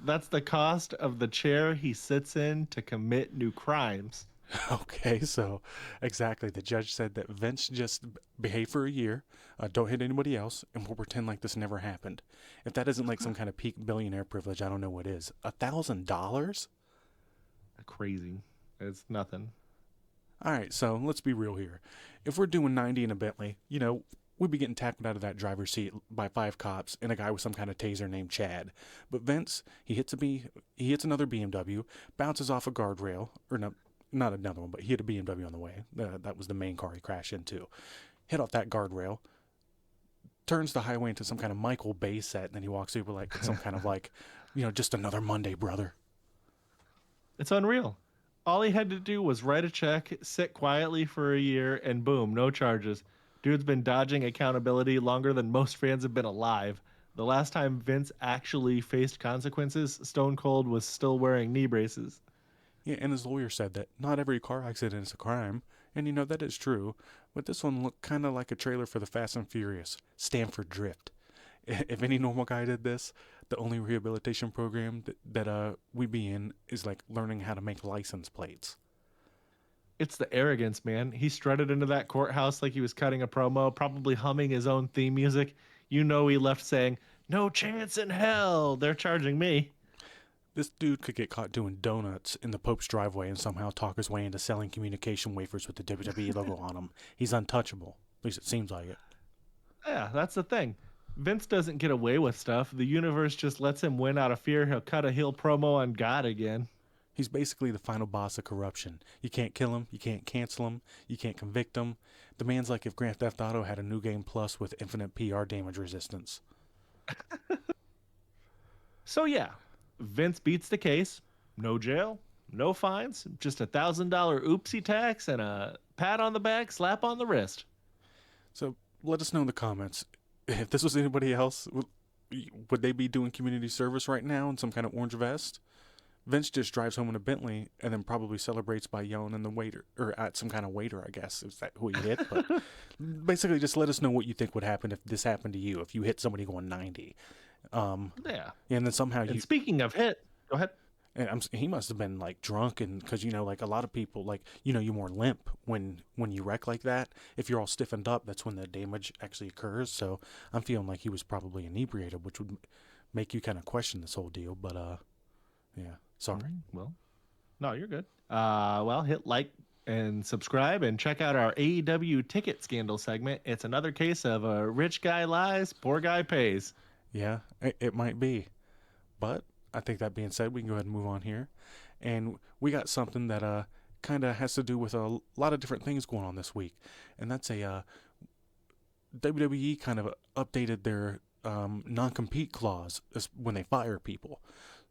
Speaker 2: That's the cost of the chair he sits in to commit new crimes.
Speaker 1: Okay, so exactly. The judge said that Vince just behave for a year, don't hit anybody else, and we'll pretend like this never happened. If that isn't like some kind of peak billionaire privilege, I don't know what is. $1,000?
Speaker 2: Crazy. It's nothing.
Speaker 1: All right, so let's be real here. If we're doing 90 in a Bentley, we'd be getting tackled out of that driver's seat by 5 cops and a guy with some kind of taser named Chad. But Vince, he hits another BMW, bounces off a guardrail, or no, not another one, but he hit a BMW on the way. That was the main car he crashed into. Hit off that guardrail, turns the highway into some kind of Michael Bay set, and then he walks over like some kind of just another Monday, brother.
Speaker 2: It's unreal. All he had to do was write a check, sit quietly for a year, and boom, no charges. Dude's been dodging accountability longer than most fans have been alive. The last time Vince actually faced consequences, Stone Cold was still wearing knee braces.
Speaker 1: Yeah, and his lawyer said that not every car accident is a crime, and that is true, but this one looked kind of like a trailer for the Fast and Furious, Stanford Drift. If any normal guy did this, the only rehabilitation program that we'd be in is like learning how to make license plates.
Speaker 2: It's the arrogance, man. He strutted into that courthouse like he was cutting a promo, probably humming his own theme music. He left saying, "No chance in hell, they're charging me."
Speaker 1: This dude could get caught doing donuts in the Pope's driveway and somehow talk his way into selling communication wafers with the WWE logo on them. He's untouchable. At least it seems like it.
Speaker 2: Yeah, that's the thing. Vince doesn't get away with stuff. The universe just lets him win out of fear. He'll cut a heel promo on God again.
Speaker 1: He's basically the final boss of corruption. You can't kill him. You can't cancel him. You can't convict him. The man's like if Grand Theft Auto had a New Game Plus with infinite PR damage resistance.
Speaker 2: So yeah, Vince beats the case. No jail, no fines, just $1,000 oopsie tax and a pat on the back, slap on the wrist.
Speaker 1: So let us know in the comments. If this was anybody else, would they be doing community service right now in some kind of orange vest? Vince just drives home in a Bentley and then probably celebrates by yelling in the waiter, or at some kind of waiter, I guess. Is that who he hit? But basically, just let us know what you think would happen if this happened to you, if you hit somebody going 90.
Speaker 2: Yeah.
Speaker 1: And then somehow
Speaker 2: and speaking of hit, go ahead.
Speaker 1: And he must have been like drunk, and because like a lot of people you're more limp when you wreck like that. If you're all stiffened up, that's when the damage actually occurs. So I'm feeling like he was probably inebriated, which would make you kind of question this whole deal. But yeah, sorry.
Speaker 2: Well, no, you're good. Well, hit like and subscribe and check out our AEW ticket scandal segment. It's another case of a rich guy lies, poor guy pays.
Speaker 1: Yeah, it might be. But I think that being said, we can go ahead and move on here. And we got something that kind of has to do with a lot of different things going on this week. And that's a WWE kind of updated their non-compete clause when they fire people.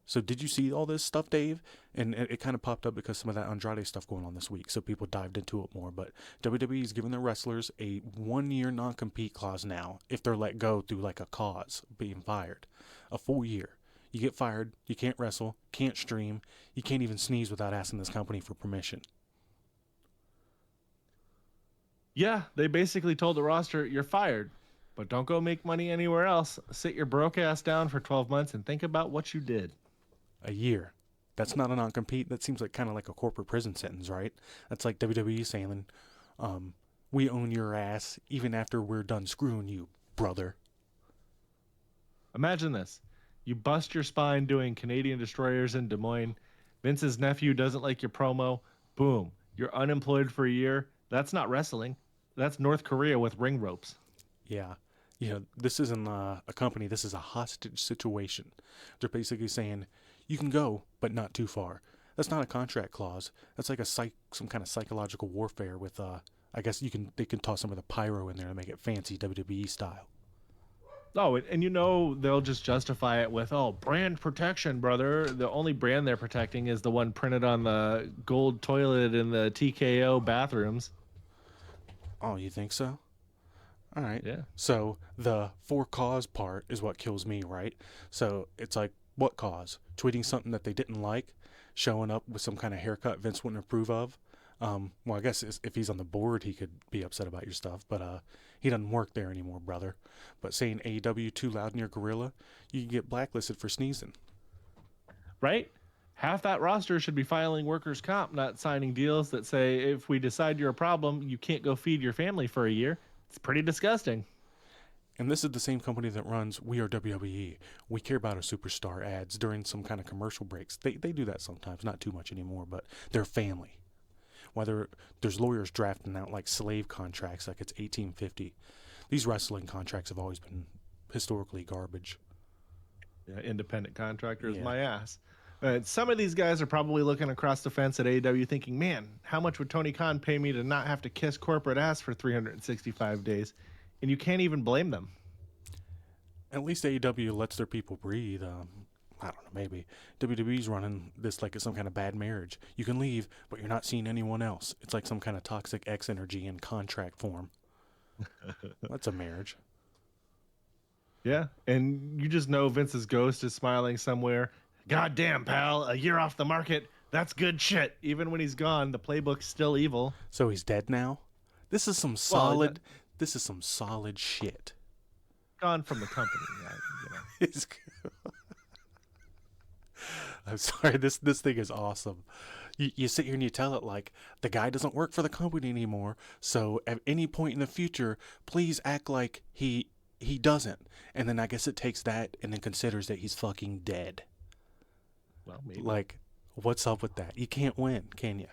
Speaker 1: So did you see all this stuff, Dave? And it kind of popped up because some of that Andrade stuff going on this week, so people dived into it more. But WWE is giving their wrestlers a 1-year non-compete clause now if they're let go through like a cause, being fired. A full year. You get fired, you can't wrestle, can't stream, you can't even sneeze without asking this company for permission.
Speaker 2: Yeah, they basically told the roster, you're fired, but don't go make money anywhere else. Sit your broke ass down for 12 months and think about what you did.
Speaker 1: A year. That's not a non-compete. That seems like kind of like a corporate prison sentence, right? That's like WWE saying, we own your ass even after we're done screwing you, brother.
Speaker 2: Imagine this. You bust your spine doing Canadian Destroyers in Des Moines. Vince's nephew doesn't like your promo. Boom. You're unemployed for a year. That's not wrestling. That's North Korea with ring ropes.
Speaker 1: Yeah. This isn't a company. This is a hostage situation. They're basically saying, you can go, but not too far. That's not a contract clause. That's like some kind of psychological warfare with, I guess they can toss some of the pyro in there to make it fancy WWE style.
Speaker 2: Oh, and they'll just justify it with, brand protection, brother. The only brand they're protecting is the one printed on the gold toilet in the TKO bathrooms.
Speaker 1: Oh, you think so? All right.
Speaker 2: Yeah.
Speaker 1: So the for cause part is what kills me, right? So it's like, what cause? Tweeting something that they didn't like, showing up with some kind of haircut Vince wouldn't approve of. Well, I guess if he's on the board, he could be upset about your stuff, but he doesn't work there anymore, brother. But saying AEW too loud in your gorilla, you can get blacklisted for sneezing.
Speaker 2: Right? Half that roster should be filing workers' comp, not signing deals that say, if we decide you're a problem, you can't go feed your family for a year. It's pretty disgusting.
Speaker 1: And this is the same company that runs We Are WWE. We care about our superstar ads during some kind of commercial breaks. They do that sometimes, not too much anymore, but they're family. Whether there's lawyers drafting out like slave contracts like it's 1850. These wrestling contracts have always been historically garbage.
Speaker 2: Yeah, independent contractors,
Speaker 1: Yeah.
Speaker 2: my ass. Some of these guys are probably looking across the fence at AEW thinking, man, how much would Tony Khan pay me to not have to kiss corporate ass for 365 days? And you can't even blame them.
Speaker 1: At least AEW lets their people breathe. I don't know, maybe. WWE's running this like it's some kind of bad marriage. You can leave, but you're not seeing anyone else. It's like some kind of toxic X energy in contract form. That's a marriage.
Speaker 2: Yeah, and you just know Vince's ghost is smiling somewhere. God damn, pal, a year off the market. That's good shit. Even when he's gone, the playbook's still evil.
Speaker 1: So he's dead now? This is some solid shit.
Speaker 2: Gone from the company.
Speaker 1: It's I'm sorry, this thing is awesome. You sit here and you tell it like, the guy doesn't work for the company anymore, so at any point in the future, please act like he doesn't. And then I guess it takes that and then considers that he's fucking dead.
Speaker 2: Well, maybe.
Speaker 1: Like, what's up with that? You can't win, can you?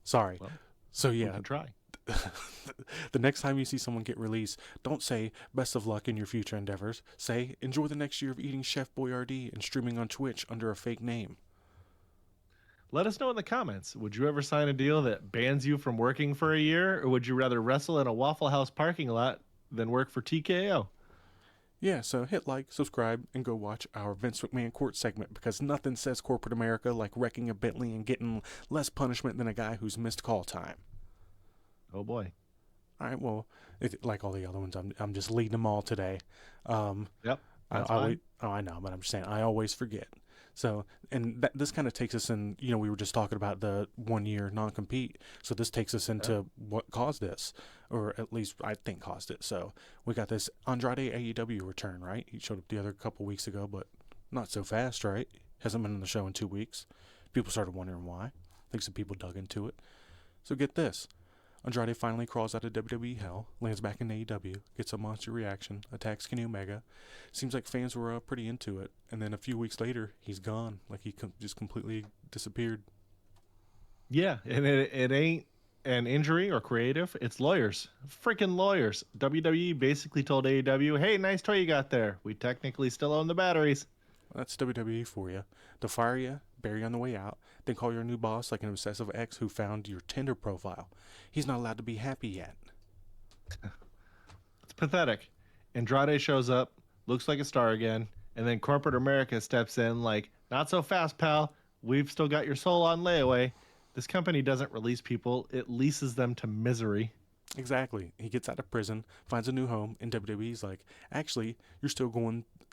Speaker 1: Sorry.
Speaker 2: Well,
Speaker 1: so
Speaker 2: we
Speaker 1: yeah,
Speaker 2: can try.
Speaker 1: the next time you see someone get released, don't say best of luck in your future endeavors. Say enjoy the next year of eating Chef Boyardee and streaming on Twitch under a fake name.
Speaker 2: Let us know in the comments. Would you ever sign a deal that bans you from working for a year, or would you rather wrestle in a Waffle House parking lot than work for TKO?
Speaker 1: Yeah, so hit like, subscribe, and go watch our Vince McMahon court segment, because nothing says corporate America like wrecking a Bentley and getting less punishment than a guy who's missed call time.
Speaker 2: Oh boy.
Speaker 1: All right, well, like all the other ones, I'm just leading them all today.
Speaker 2: Yep.
Speaker 1: I know, but I'm just saying I always forget. So, and this kind of takes us in, we were just talking about the 1-year non-compete. So this takes us into what caused this, or at least I think caused it. So we got this Andrade AEW return, right? He showed up the other couple weeks ago, but not so fast, right? Hasn't been on the show in 2 weeks. People started wondering why. I think some people dug into it. So get this. Andrade finally crawls out of WWE hell, lands back in AEW, gets a monster reaction, attacks Kenny Omega. Seems like fans were pretty into it, and then a few weeks later, he's gone. Like he just completely disappeared.
Speaker 2: Yeah, and it ain't an injury or creative. It's lawyers. Freaking lawyers. WWE basically told AEW, hey, nice toy you got there. We technically still own the batteries.
Speaker 1: That's WWE for you. They'll fire you, bury you on the way out, then call your new boss like an obsessive ex who found your Tinder profile. He's not allowed to be happy yet.
Speaker 2: It's pathetic. Andrade shows up, looks like a star again, and then corporate America steps in like, not so fast, pal. We've still got your soul on layaway. This company doesn't release people, it leases them to misery.
Speaker 1: Exactly. He gets out of prison, finds a new home, and WWE's like, actually, you're still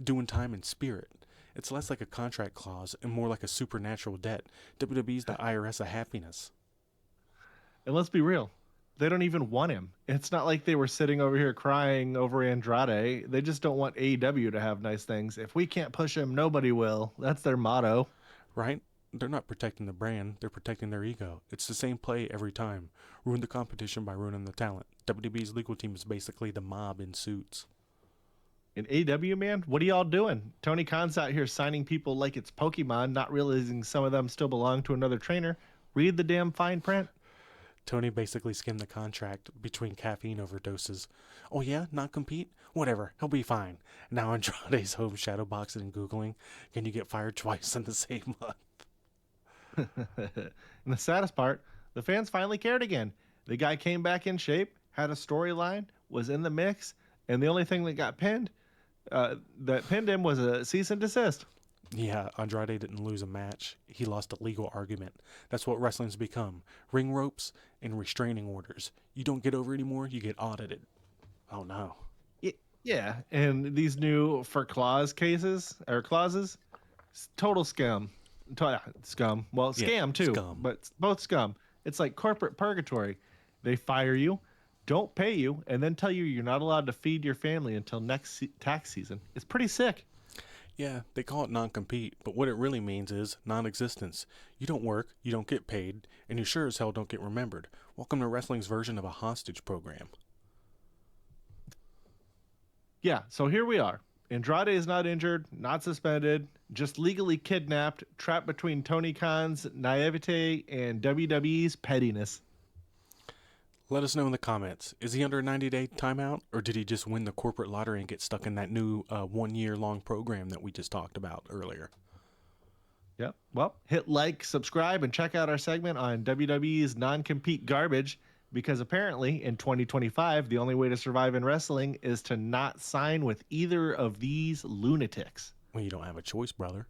Speaker 1: doing time in spirit. It's less like a contract clause and more like a supernatural debt. WWE's the IRS of happiness.
Speaker 2: And let's be real, they don't even want him. It's not like they were sitting over here crying over Andrade. They just don't want AEW to have nice things. If we can't push him, nobody will. That's their motto.
Speaker 1: Right? They're not protecting the brand, they're protecting their ego. It's the same play every time. Ruin the competition by ruining the talent. WWE's legal team is basically the mob in suits.
Speaker 2: In AEW, man, what are y'all doing? Tony Khan's out here signing people like it's Pokemon, not realizing some of them still belong to another trainer. Read the damn fine print.
Speaker 1: Tony basically skimmed the contract between caffeine overdoses. Oh yeah, not compete? Whatever, he'll be fine. Now Andrade's home shadowboxing and Googling, can you get fired twice in the same month?
Speaker 2: And the saddest part, the fans finally cared again. The guy came back in shape, had a storyline, was in the mix, and the only thing that got pinned, that pinned him was a cease and desist.
Speaker 1: Yeah, Andrade didn't lose a match. He lost a legal argument. That's what wrestling's become. Ring ropes and restraining orders. You don't get over anymore, you get audited. Oh no.
Speaker 2: Yeah, and these new for clauses, total scum. Scum. Well, scam too,
Speaker 1: scum.
Speaker 2: but both scum. It's like corporate purgatory. They fire you, don't pay you, and then tell you you're not allowed to feed your family until next tax season. It's pretty sick.
Speaker 1: Yeah, they call it non-compete, but what it really means is non-existence. You don't work, you don't get paid, and you sure as hell don't get remembered. Welcome to wrestling's version of a hostage program.
Speaker 2: Yeah, so here we are. Andrade is not injured, not suspended, just legally kidnapped, trapped between Tony Khan's naivete and WWE's pettiness.
Speaker 1: Let us know in the comments. Is he under a 90-day timeout, or did he just win the corporate lottery and get stuck in that new 1-year-long program that we just talked about earlier?
Speaker 2: Yep. Well, hit like, subscribe, and check out our segment on WWE's non-compete garbage, because apparently in 2025, the only way to survive in wrestling is to not sign with either of these lunatics.
Speaker 1: Well, you don't have a choice, brother.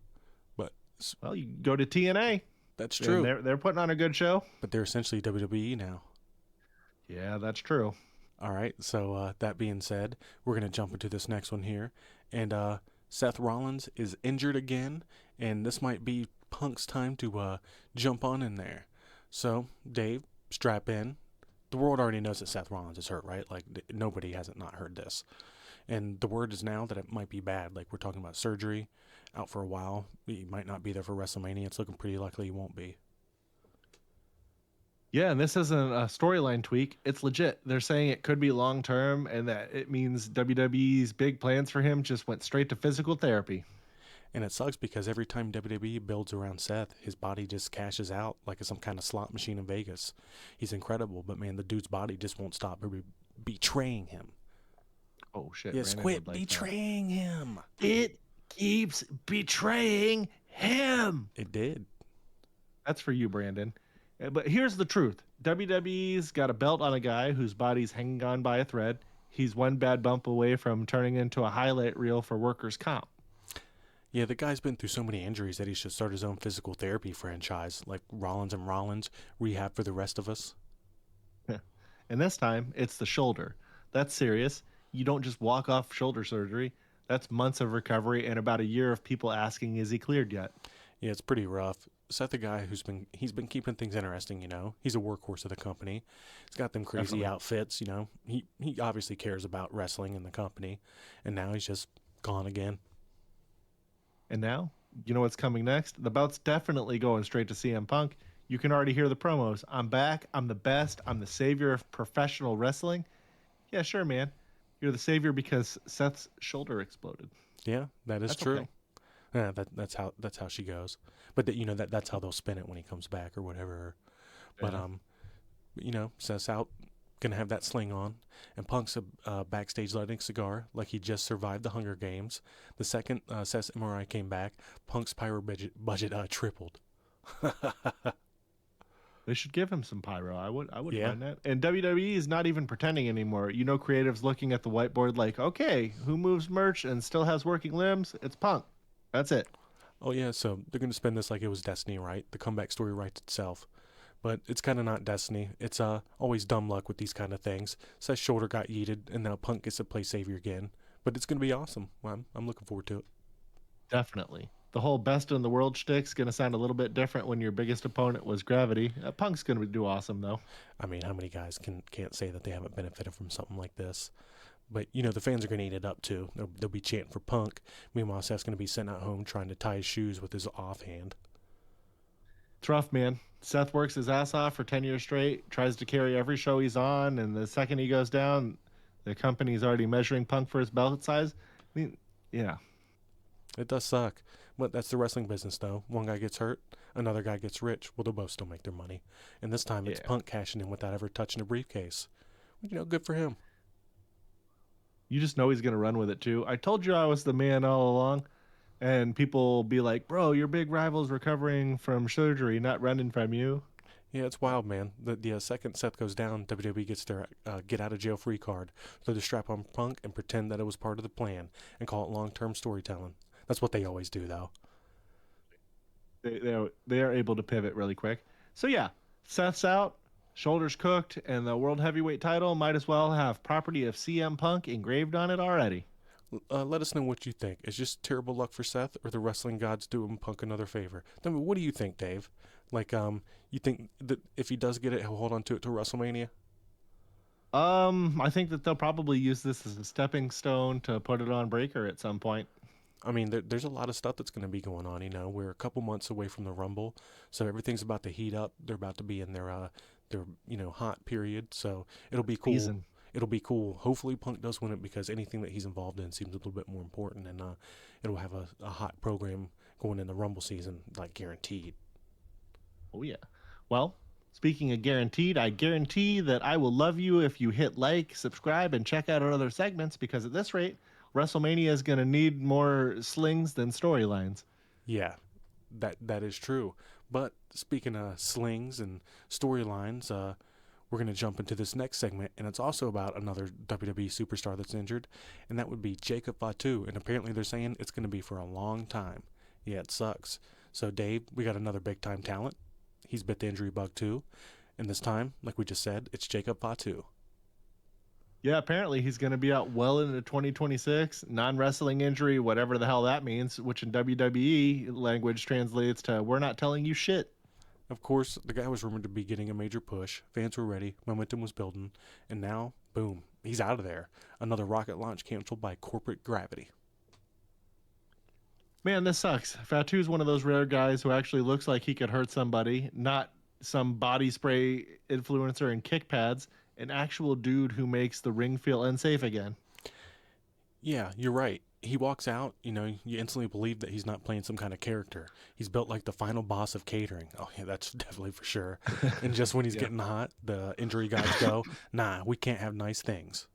Speaker 1: But
Speaker 2: well, you go to TNA.
Speaker 1: That's true.
Speaker 2: They're putting on a good show.
Speaker 1: But they're essentially WWE now.
Speaker 2: Yeah, that's true.
Speaker 1: All right, so that being said, we're going to jump into this next one here. And Seth Rollins is injured again, and this might be Punk's time to jump on in there. So, Dave, strap in. The world already knows that Seth Rollins is hurt, right? Like, nobody hasn't not heard this. And the word is now that it might be bad. Like, we're talking about surgery, out for a while. He might not be there for WrestleMania. It's looking pretty likely he won't be.
Speaker 2: Yeah, and this isn't a storyline tweak. It's legit. They're saying it could be long-term and that it means WWE's big plans for him just went straight to physical therapy.
Speaker 1: And it sucks because every time WWE builds around Seth, his body just cashes out like some kind of slot machine in Vegas. He's incredible, but man, the dude's body just won't stop betraying him.
Speaker 2: Oh, shit.
Speaker 1: Yes, quit betraying him.
Speaker 2: It keeps betraying him.
Speaker 1: It did.
Speaker 2: That's for you, Brandon. But here's the truth. WWE's got a belt on a guy whose body's hanging on by a thread. He's one bad bump away from turning into a highlight reel for workers' comp.
Speaker 1: Yeah, the guy's been through so many injuries that he should start his own physical therapy franchise, like Rollins and Rollins, rehab for the rest of us.
Speaker 2: And this time, it's the shoulder. That's serious. You don't just walk off shoulder surgery. That's months of recovery and about a year of people asking, is he cleared yet?
Speaker 1: Yeah, it's pretty rough. Seth, the guy he's been keeping things interesting, you know. He's a workhorse of the company. He's got them crazy
Speaker 2: Definitely.
Speaker 1: outfits, you know. He obviously cares about wrestling and the company, and now he's just gone again.
Speaker 2: And now, you know what's coming next? The bout's definitely going straight to CM Punk. You can already hear the promos. I'm back. I'm the best. I'm the savior of professional wrestling. Yeah, sure, man. You're the savior because Seth's shoulder exploded.
Speaker 1: Yeah, that's true.
Speaker 2: Okay.
Speaker 1: Yeah, that's how she goes. But you know that's how they'll spin it when he comes back or whatever. But Seth's out, gonna have that sling on, and Punk's backstage lighting a cigar like he just survived the Hunger Games. The second Seth's MRI came back, Punk's pyro budget tripled.
Speaker 2: They should give him some pyro. I would
Speaker 1: Yeah.
Speaker 2: mind that. And WWE is not even pretending anymore. Creative's looking at the whiteboard like, okay, who moves merch and still has working limbs? It's Punk. That's it.
Speaker 1: Oh yeah, so they're gonna spin this like it was Destiny, right? The comeback story writes itself. But it's kind of not Destiny. It's always dumb luck with these kind of things. Seth's shoulder got yeeted, and now Punk gets to play Savior again. But it's gonna be awesome. I'm looking forward to it.
Speaker 2: Definitely. The whole best in the world shtick's going to sound a little bit different when your biggest opponent was Gravity. Punk's going to do awesome, though.
Speaker 1: I mean, how many guys can't say that they haven't benefited from something like this? But, the fans are going to eat it up, too. They'll be chanting for Punk. Meanwhile, Seth's going to be sitting at home trying to tie his shoes with his offhand.
Speaker 2: It's rough, man. Seth works his ass off for 10 years straight, tries to carry every show he's on, and the second he goes down, the company's already measuring Punk for his belt size. I mean, yeah.
Speaker 1: It does suck. But that's the wrestling business, though. One guy gets hurt, another guy gets rich. Well, they'll both still make their money. And this time it's Punk cashing in without ever touching a briefcase. Good for him.
Speaker 2: You just know he's going to run with it, too. I told you I was the man all along. And people will be like, bro, your big rival's recovering from surgery, not running from you.
Speaker 1: Yeah, it's wild, man. The second Seth goes down, WWE gets their get-out-of-jail-free card. So they strap on Punk and pretend that it was part of the plan and call it long-term storytelling. That's what they always do, though.
Speaker 2: They are able to pivot really quick. So, yeah, Seth's out, shoulders cooked, and the World Heavyweight title might as well have property of CM Punk engraved on it already.
Speaker 1: Let us know what you think. Is just terrible luck for Seth, or the wrestling gods doing Punk another favor? What do you think, Dave? You think that if he does get it, he'll hold on to it till WrestleMania?
Speaker 2: I think that they'll probably use this as a stepping stone to put it on Breaker at some point.
Speaker 1: I mean, there's a lot of stuff that's going to be going on. We're a couple months away from the Rumble, so everything's about to heat up. They're about to be in their hot period, so it'll be cool.
Speaker 2: Season.
Speaker 1: It'll be cool. Hopefully, Punk does win it because anything that he's involved in seems a little bit more important, and it'll have a hot program going in the Rumble season, guaranteed.
Speaker 2: Oh yeah. Well, speaking of guaranteed, I guarantee that I will love you if you hit like, subscribe, and check out our other segments because at this rate, WrestleMania is going to need more slings than storylines.
Speaker 1: Yeah, that is true. But speaking of slings and storylines, we're going to jump into this next segment, and it's also about another WWE superstar that's injured, and that would be Jacob Fatu. And apparently they're saying it's going to be for a long time. Yeah, it sucks. So, Dave, we got another big-time talent. He's bit the injury bug, too. And this time, like we just said, it's Jacob Fatu.
Speaker 2: Yeah, apparently he's going to be out well into 2026. Non-wrestling injury, whatever the hell that means, which in WWE language translates to we're not telling you shit.
Speaker 1: Of course, the guy was rumored to be getting a major push. Fans were ready. Momentum was building. And now, boom, he's out of there. Another rocket launch canceled by corporate gravity.
Speaker 2: Man, this sucks. Fatu's one of those rare guys who actually looks like he could hurt somebody, not some body spray influencer in kick pads. An actual dude who makes the ring feel unsafe again.
Speaker 1: Yeah, you're right. He walks out, you instantly believe that he's not playing some kind of character. He's built like the final boss of catering. Oh, yeah, that's definitely for sure. And just when he's getting hot, the injury gods go, nah, we can't have nice things.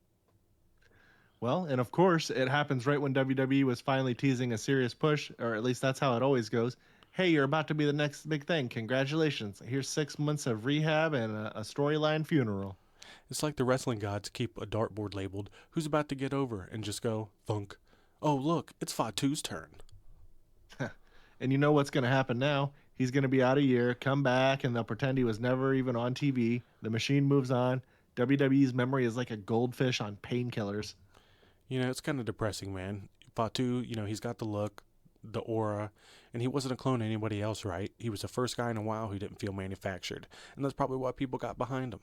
Speaker 2: Well, and of course, it happens right when WWE was finally teasing a serious push, or at least that's how it always goes. Hey, you're about to be the next big thing. Congratulations. Here's 6 months of rehab and a storyline funeral.
Speaker 1: It's like the wrestling gods keep a dartboard labeled, who's about to get over, and just go, thunk. Oh, look, it's Fatu's turn.
Speaker 2: And you know what's going to happen now? He's going to be out a year, come back, and they'll pretend he was never even on TV. The machine moves on. WWE's memory is like a goldfish on painkillers.
Speaker 1: It's kind of depressing, man. Fatu, he's got the look, the aura, and he wasn't a clone of anybody else, right? He was the first guy in a while who didn't feel manufactured, and that's probably why people got behind him.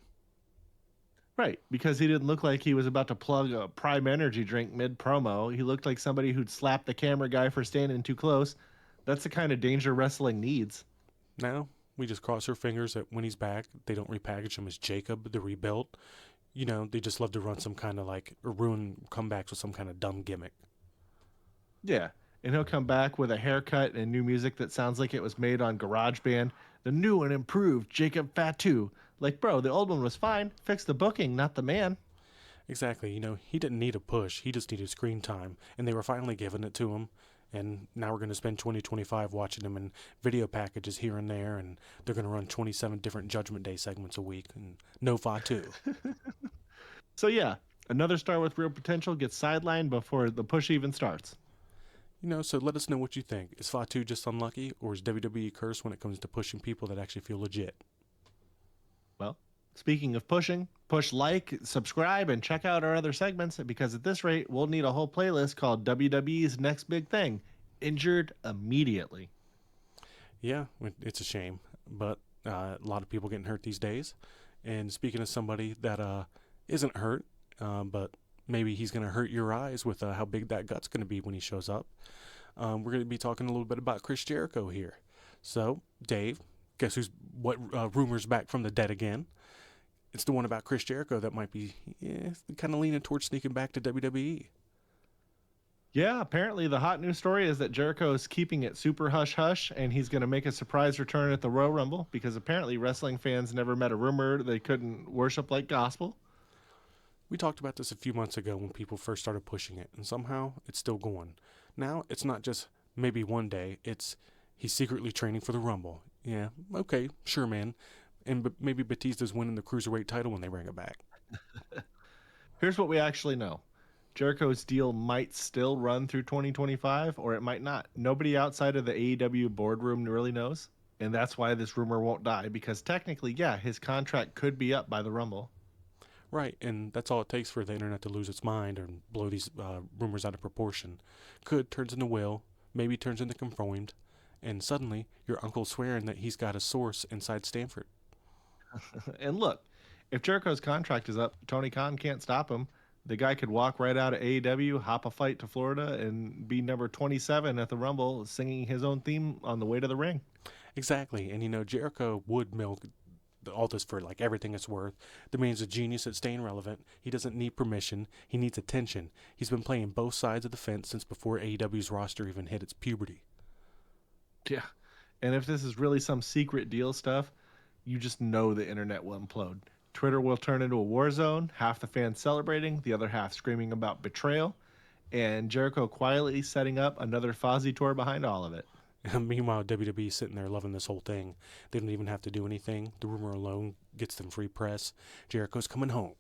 Speaker 2: Right, because he didn't look like he was about to plug a Prime Energy drink mid-promo. He looked like somebody who'd slap the camera guy for standing too close. That's the kind of danger wrestling needs.
Speaker 1: Now, we just cross our fingers that when he's back, they don't repackage him as Jacob, the rebuilt. They just love to run some kind of or ruin comebacks with some kind of dumb gimmick.
Speaker 2: Yeah, and he'll come back with a haircut and new music that sounds like it was made on GarageBand. The new and improved Jacob Fatu. Like, bro, the old one was fine. Fix the booking, not the man.
Speaker 1: Exactly. He didn't need a push. He just needed screen time, and they were finally giving it to him. And now we're going to spend 2025 watching him in video packages here and there, and they're going to run 27 different Judgment Day segments a week, and no Fatu.
Speaker 2: So yeah, another star with real potential gets sidelined before the push even starts.
Speaker 1: So let us know what you think. Is Fatu just unlucky, or is WWE cursed when it comes to pushing people that actually feel legit?
Speaker 2: Well, speaking of pushing, push like, subscribe, and check out our other segments, because at this rate, we'll need a whole playlist called WWE's Next Big Thing, Injured Immediately.
Speaker 1: Yeah, it's a shame, but a lot of people getting hurt these days. And speaking of somebody that isn't hurt, but maybe he's going to hurt your eyes with how big that gut's going to be when he shows up, we're going to be talking a little bit about Chris Jericho here. So, Dave, guess what rumor's back from the dead again? It's the one about Chris Jericho that might be kind of leaning towards sneaking back to WWE.
Speaker 2: Yeah, apparently the hot news story is that Jericho is keeping it super hush-hush, and he's going to make a surprise return at the Royal Rumble, because apparently wrestling fans never met a rumor they couldn't worship like gospel.
Speaker 1: We talked about this a few months ago when people first started pushing it, and somehow it's still going. Now, it's not just maybe one day, it's he's secretly training for the Rumble. Yeah, okay, sure, man. And maybe Batista's winning the Cruiserweight title when they bring it back.
Speaker 2: Here's what we actually know. Jericho's deal might still run through 2025, or it might not. Nobody outside of the AEW boardroom really knows, and that's why this rumor won't die, because technically, yeah, his contract could be up by the Rumble.
Speaker 1: Right, and that's all it takes for the internet to lose its mind and blow these rumors out of proportion. Could turns into will, maybe turns into confirmed, and suddenly your uncle's swearing that he's got a source inside Stanford.
Speaker 2: And look, if Jericho's contract is up, Tony Khan can't stop him. The guy could walk right out of AEW, hop a flight to Florida, and be number 27 at the Rumble, singing his own theme on the way to the ring.
Speaker 1: Exactly, and Jericho would milk all this for like everything it's worth. The man's a genius at staying relevant. He doesn't need permission. He needs attention. He's been playing both sides of the fence since before AEW's roster even hit its puberty.
Speaker 2: Yeah, and if this is really some secret deal stuff, you just know the internet will implode. Twitter will turn into a war zone, half the fans celebrating, the other half screaming about betrayal, and Jericho quietly setting up another Fozzy tour behind all of it.
Speaker 1: Meanwhile, WWE's sitting there loving this whole thing. They don't even have to do anything. The rumor alone gets them free press. Jericho's coming home.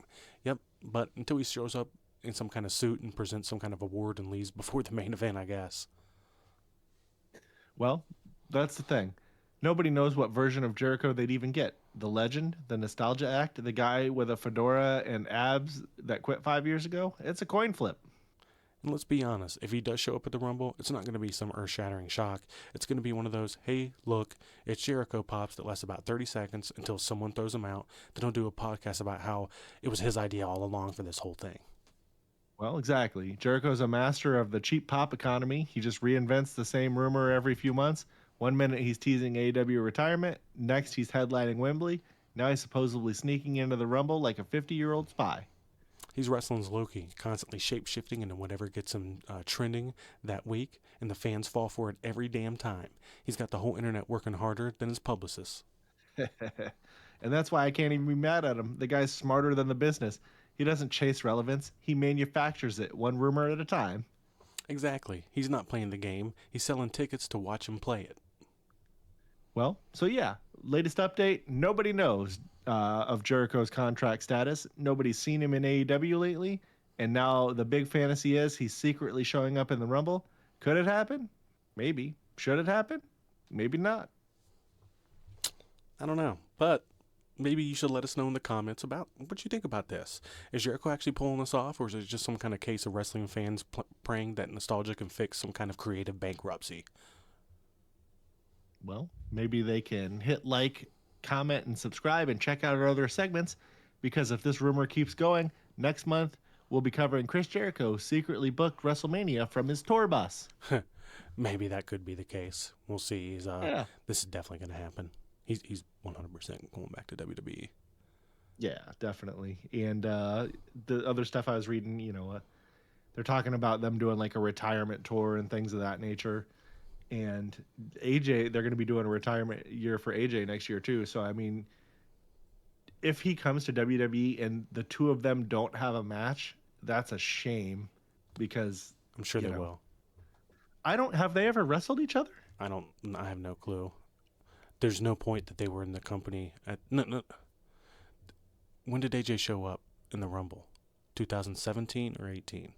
Speaker 1: Yep, but until he shows up in some kind of suit and presents some kind of award and leaves before the main event, I guess.
Speaker 2: Well, that's the thing. Nobody knows what version of Jericho they'd even get. The legend, the nostalgia act, the guy with a fedora and abs that quit 5 years ago? It's a coin flip.
Speaker 1: And let's be honest, if he does show up at the Rumble, it's not going to be some earth-shattering shock. It's going to be one of those, hey, look, it's Jericho pops that lasts about 30 seconds until someone throws him out. Then he'll do a podcast about how it was his idea all along for this whole thing.
Speaker 2: Well, exactly. Jericho's a master of the cheap pop economy. He just reinvents the same rumor every few months. One minute he's teasing AEW retirement, next he's headlining Wembley. Now he's supposedly sneaking into the Rumble like a 50-year-old spy.
Speaker 1: He's wrestling's Loki, constantly shape-shifting into whatever gets him trending that week, and the fans fall for it every damn time. He's got the whole internet working harder than his publicists.
Speaker 2: And that's why I can't even be mad at him. The guy's smarter than the business. He doesn't chase relevance. He manufactures it, one rumor at a time.
Speaker 1: Exactly. He's not playing the game. He's selling tickets to watch him play it.
Speaker 2: Well, so yeah, latest update, nobody knows of Jericho's contract status. Nobody's seen him in AEW lately, and now the big fantasy is he's secretly showing up in the Rumble. Could it happen? Maybe. Should it happen? Maybe not.
Speaker 1: I don't know, but maybe you should let us know in the comments about what you think about this. Is Jericho actually pulling this off, or is it just some kind of case of wrestling fans praying that nostalgia can fix some kind of creative bankruptcy?
Speaker 2: Well, maybe they can hit like, comment, and subscribe and check out our other segments, because if this rumor keeps going, next month we'll be covering Chris Jericho secretly booked WrestleMania from his tour bus.
Speaker 1: Maybe that could be the case. We'll see. This is definitely going to happen. He's 100% going back to WWE.
Speaker 2: Yeah, definitely. And the other stuff I was reading, They're talking about them doing like a retirement tour and things of that nature. And AJ, they're going to be doing a retirement year for AJ next year too. So, I mean, if he comes to WWE and the two of them don't have a match, that's a shame because
Speaker 1: I'm sure they will.
Speaker 2: Have they ever wrestled each other?
Speaker 1: I have no clue. There's no point that they were in the company no. When did AJ show up in the Rumble? 2017 or 18?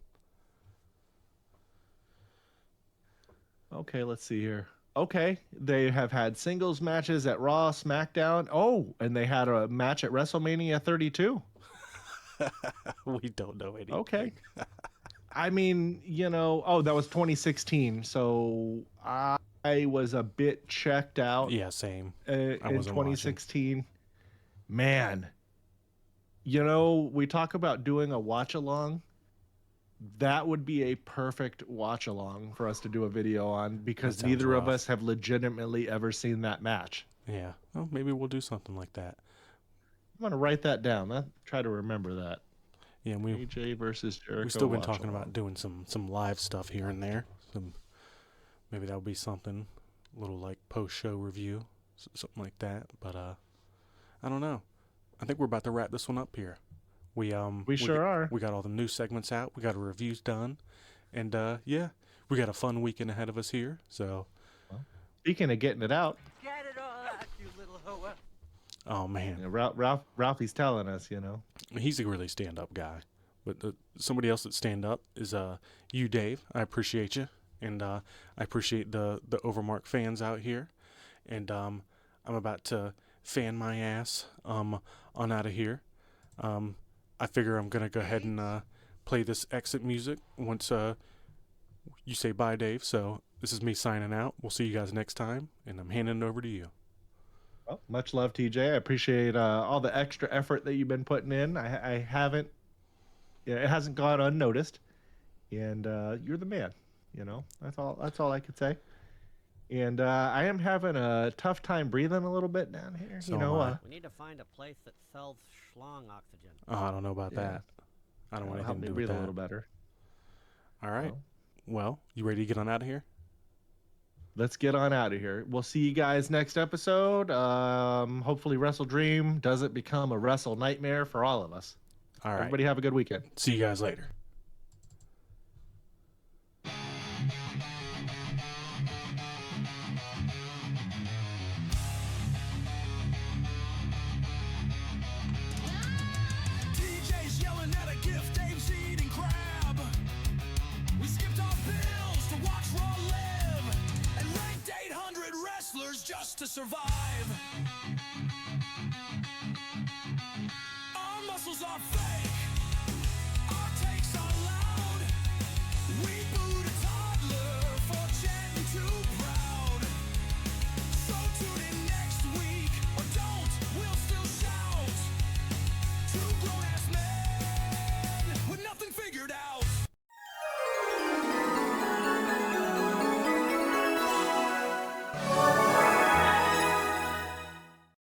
Speaker 2: Okay, let's see here. Okay, they have had singles matches at Raw, SmackDown. Oh, and they had a match at WrestleMania 32.
Speaker 1: We don't know anything.
Speaker 2: Okay. I mean, that was 2016. So I was a bit checked out.
Speaker 1: Yeah, same.
Speaker 2: In 2016. Watching. Man, we talk about doing a watch along. That would be a perfect watch along for us to do a video on because neither of us have legitimately ever seen that match.
Speaker 1: Yeah. Well, maybe we'll do something like that.
Speaker 2: I'm going to write that down. Try to remember that.
Speaker 1: Yeah,
Speaker 2: AJ versus Jericho.
Speaker 1: We've still been talking about doing some live stuff here and there. Maybe that'll be something, a little like post-show review, something like that. But I don't know. I think we're about to wrap this one up here. We sure are. We got all the new segments out. We got our reviews done, and we got a fun weekend ahead of us here. So,
Speaker 2: speaking of getting it out,
Speaker 6: get it all out, you little hoa.
Speaker 1: Oh man,
Speaker 2: Ralphie's telling us,
Speaker 1: he's a really stand-up guy. But somebody else that stand up is you, Dave. I appreciate you, and I appreciate the OverMark fans out here. And I'm about to fan my ass on out of here. I figure I'm going to go ahead and play this exit music once you say bye, Dave. So this is me signing out. We'll see you guys next time, and I'm handing it over to you.
Speaker 2: Well, much love, TJ. I appreciate all the extra effort that you've been putting in. I haven't, it hasn't gone unnoticed, and you're the man. That's all I could say. And I am having a tough time breathing a little bit down here.
Speaker 1: So
Speaker 6: we need to find a place that sells schlong oxygen.
Speaker 1: Oh, I don't know about that. I don't want anything to do with that.
Speaker 2: Breathe a little better.
Speaker 1: All right. Well, you ready to get on out of here?
Speaker 2: Let's get on out of here. We'll see you guys next episode. Hopefully Wrestle Dream doesn't become a Wrestle Nightmare for all of us.
Speaker 1: All right.
Speaker 2: Everybody have a good weekend.
Speaker 1: See you guys later.
Speaker 7: Just to survive. Our muscles are fake. Our takes are loud. We booed a toddler for chanting too proud. So tune in next week, or don't, we'll still shout. Two grown